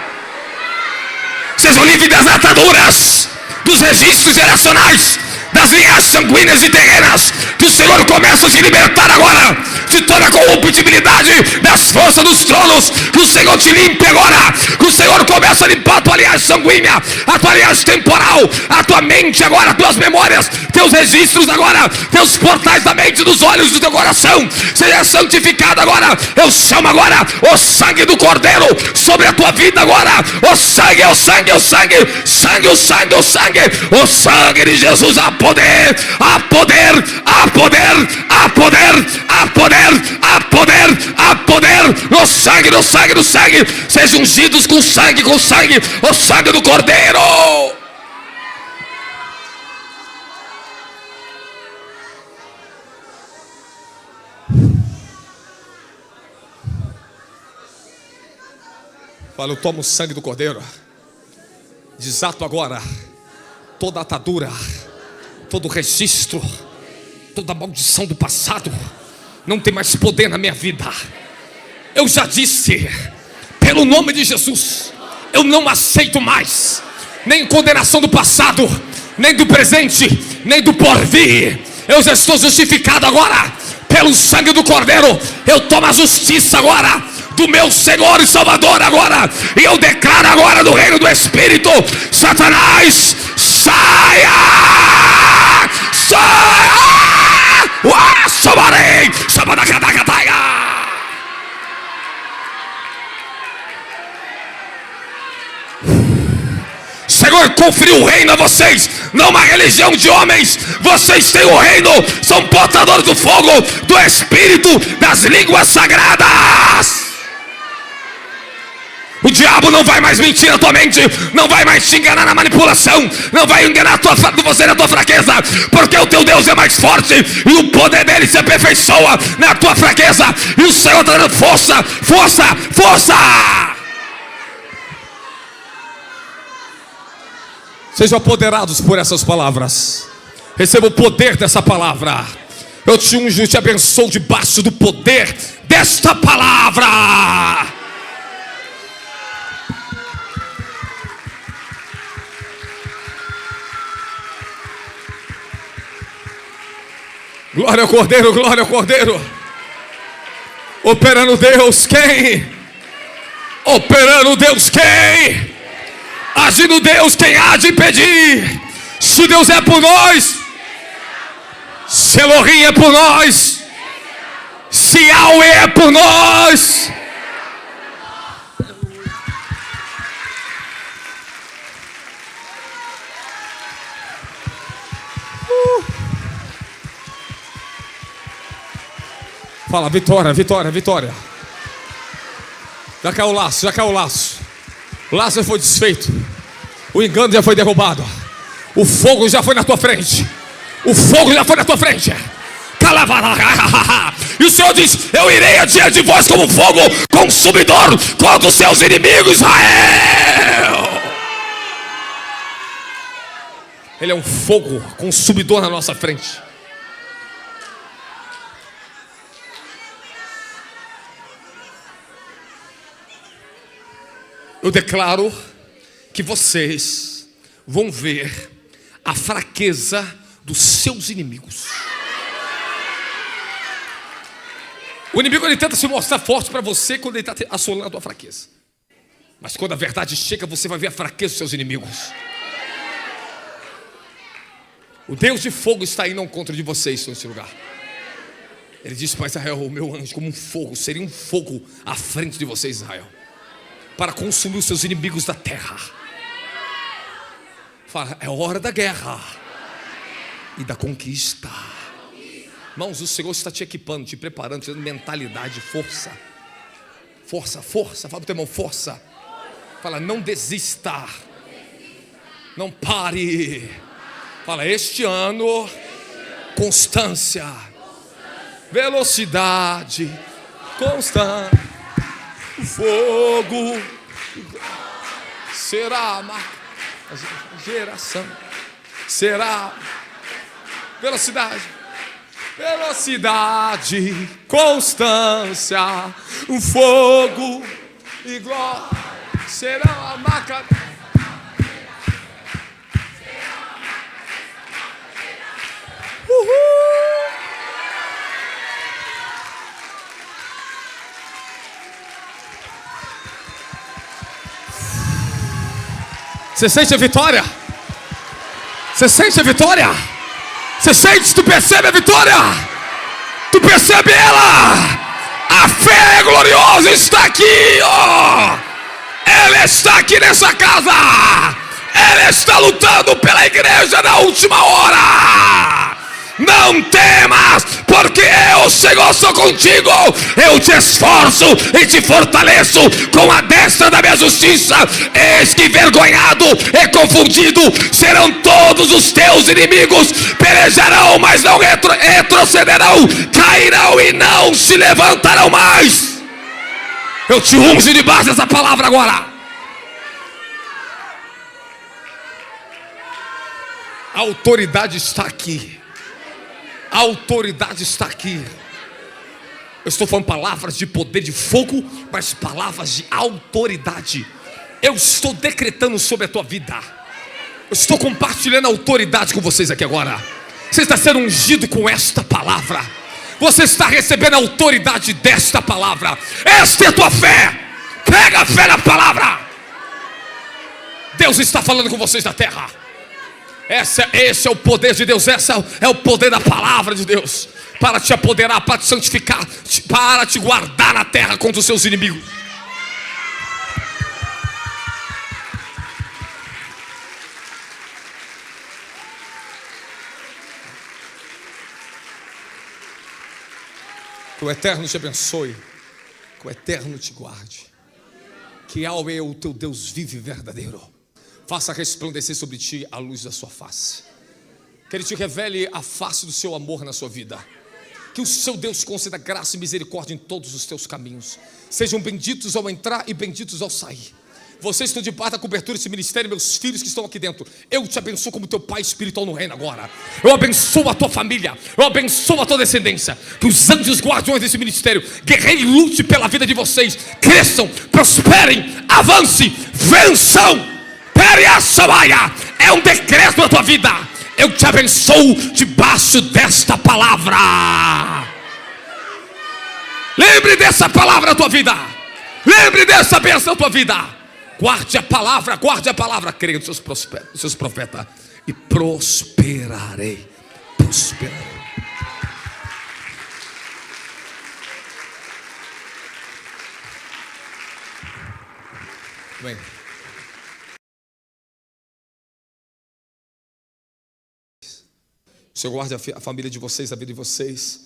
S1: Sejam livres das ataduras, dos registros geracionais, das linhas sanguíneas e terrenas. Que o Senhor começa a te libertar agora de toda a corruptibilidade das forças dos tronos. Que o Senhor te limpe agora. Que o Senhor começa a limpar a tua linhagem sanguínea, a tua linhagem temporal, a tua mente agora, as tuas memórias, teus registros agora, teus portais da mente, dos olhos do teu coração. Seja santificado agora. Eu chamo agora o sangue do Cordeiro sobre a tua vida agora. O sangue, o sangue, o sangue, sangue, o sangue, o sangue, o sangue de Jesus. Há poder, há poder, há poder, há poder, há poder, há poder, há poder no sangue, no sangue, no sangue. Sejam ungidos com sangue, o sangue do Cordeiro. Fala, eu tomo o sangue do Cordeiro. Desato agora toda atadura, todo registro, toda maldição do passado. Não tem mais poder na minha vida. Eu já disse, pelo nome de Jesus, eu não aceito mais nem condenação do passado, nem do presente, nem do porvir. Eu já estou justificado agora pelo sangue do Cordeiro. Eu tomo a justiça agora do meu Senhor e Salvador agora. E eu declaro agora do reino do Espírito: Satanás, saia! Saia! Chamarei! Chamadacatacataia! Senhor conferiu o reino a vocês, não uma religião de homens. Vocês têm o reino, são portadores do fogo, do Espírito, das línguas sagradas. O diabo não vai mais mentir na tua mente, não vai mais te enganar na manipulação, não vai enganar você na tua fraqueza, porque o teu Deus é mais forte e o poder dele se aperfeiçoa na tua fraqueza. E o Senhor está dando força, força, força. Sejam apoderados por essas palavras. Receba o poder dessa palavra. Eu te unjo e te abençoo debaixo do poder desta palavra. Glória ao Cordeiro, glória ao Cordeiro. Operando Deus, quem? Operando Deus, quem? Agindo Deus, quem há de impedir? Se Deus é por nós, se Elohim é por nós, se Yahweh é por nós. Fala, vitória, vitória, vitória. Já caiu o laço, já caiu o laço. O laço já foi desfeito. O engano já foi derrubado. O fogo já foi na tua frente. O fogo já foi na tua frente. E o Senhor diz: eu irei adiante de vós como fogo consumidor contra os seus inimigos, Israel. Ele é um fogo consumidor na nossa frente. Eu declaro que vocês vão ver a fraqueza dos seus inimigos. O inimigo, ele tenta se mostrar forte para você quando ele está assolando a tua fraqueza. Mas quando a verdade chega, você vai ver a fraqueza dos seus inimigos. O Deus de fogo está indo ao encontro de vocês nesse lugar. Ele disse para Israel: o meu anjo como um fogo, seria um fogo à frente de vocês, Israel, para consumir os seus inimigos da terra. Fala, é hora da guerra e da conquista. Irmãos, o Senhor está te equipando, te preparando, te dando mentalidade, força. Força, força. Fala para o teu irmão, força. Fala, não desista. Não pare. Fala, este ano, constância, velocidade, constância. Fogo, será geração, será velocidade, constância, um fogo e glória, será a marca. Você sente a vitória? Você sente a vitória? Você sente, tu percebe a vitória? Tu percebe ela? A fé gloriosa está aqui, ó. Ela está aqui nessa casa. Ela está lutando pela igreja na última hora. Não temas, porque eu, Senhor, sou contigo. Eu te esforço e te fortaleço com a destra da minha justiça. Eis que envergonhado e confundido serão todos os teus inimigos. Pelejarão, mas não retrocederão. Cairão e não se levantarão mais. Eu te unjo debaixo dessa palavra agora. A autoridade está aqui. A autoridade está aqui. Eu estou falando palavras de poder, de fogo, mas palavras de autoridade. Eu estou decretando sobre a tua vida. Eu estou compartilhando a autoridade com vocês aqui agora. Você está sendo ungido com esta palavra. Você está recebendo a autoridade desta palavra. Esta é a tua fé. Pega a fé na palavra. Deus está falando com vocês da terra. Esse é o poder de Deus. Esse é o poder da palavra de Deus, para te apoderar, para te santificar, para te guardar na terra contra os seus inimigos. Que o Eterno te abençoe, que o Eterno te guarde, que Yahweh, o teu Deus vive e verdadeiro, faça resplandecer sobre ti a luz da sua face. Que Ele te revele a face do seu amor na sua vida. Que o seu Deus conceda graça e misericórdia em todos os teus caminhos. Sejam benditos ao entrar e benditos ao sair. Vocês estão debaixo da cobertura desse ministério, meus filhos que estão aqui dentro. Eu te abençoo como teu pai espiritual no reino agora. Eu abençoo a tua família. Eu abençoo a tua descendência. Que os anjos guardiões desse ministério guerreiem e lute pela vida de vocês. Cresçam, prosperem, avance, vençam. É um decreto na tua vida. Eu te abençoo debaixo desta palavra. Lembre dessa palavra na tua vida. Lembre dessa bênção na tua vida. Guarde a palavra, creia nos seus profetas. E prosperarei. Prosperarei. Bem. O Senhor guarde a família de vocês, a vida de vocês.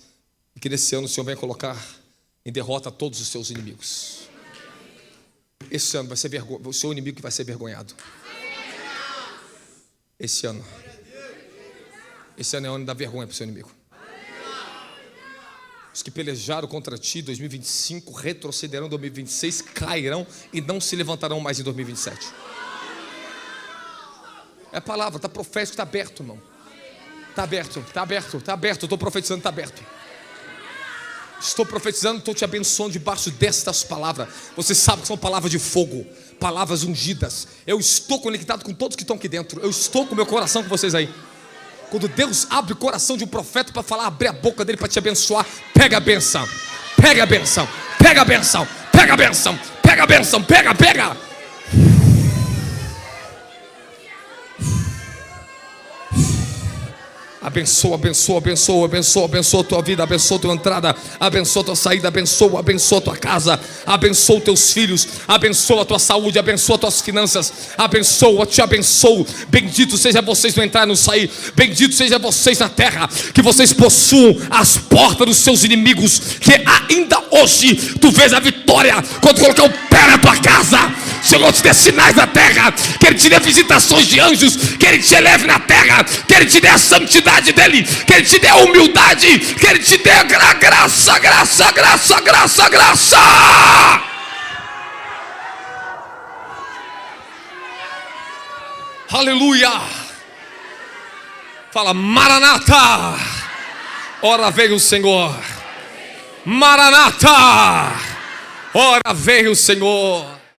S1: E que nesse ano o Senhor venha colocar em derrota todos os seus inimigos. Esse ano vai ser o seu inimigo que vai ser vergonhado. Esse ano é o ano da vergonha para o seu inimigo. Os que pelejaram contra ti em 2025 retrocederão em 2026, cairão e não se levantarão mais em 2027. É a palavra, está profético, está aberto, irmão. Está aberto, estou profetizando, está aberto. Estou profetizando, estou te abençoando debaixo destas palavras. Você sabe que são palavras de fogo, palavras ungidas. Eu estou conectado com todos que estão aqui dentro. Eu estou com meu coração com vocês aí. Quando Deus abre o coração de um profeta para falar, abre a boca dele para te abençoar. Pega a benção, pega a benção, pega a benção, pega a benção, pega a benção, pega. Abençoa a tua vida, abençoa a tua entrada, abençoa a tua saída, abençoa a tua casa, abençoa os teus filhos, abençoa a tua saúde, abençoa as tuas finanças, te abençoo. Bendito seja vocês no entrar e no sair, bendito seja vocês na terra, que vocês possuam as portas dos seus inimigos, que ainda hoje tu vês a vitória quando colocar o pé na tua casa. Senhor, te dê sinais na terra, que Ele te dê visitações de anjos, que Ele te eleve na terra, que Ele te dê a santidade dEle, que Ele te dê a humildade, que Ele te dê a graça. Aleluia. Fala, Maranata. Ora veio o Senhor. Maranata. Ora veio o Senhor.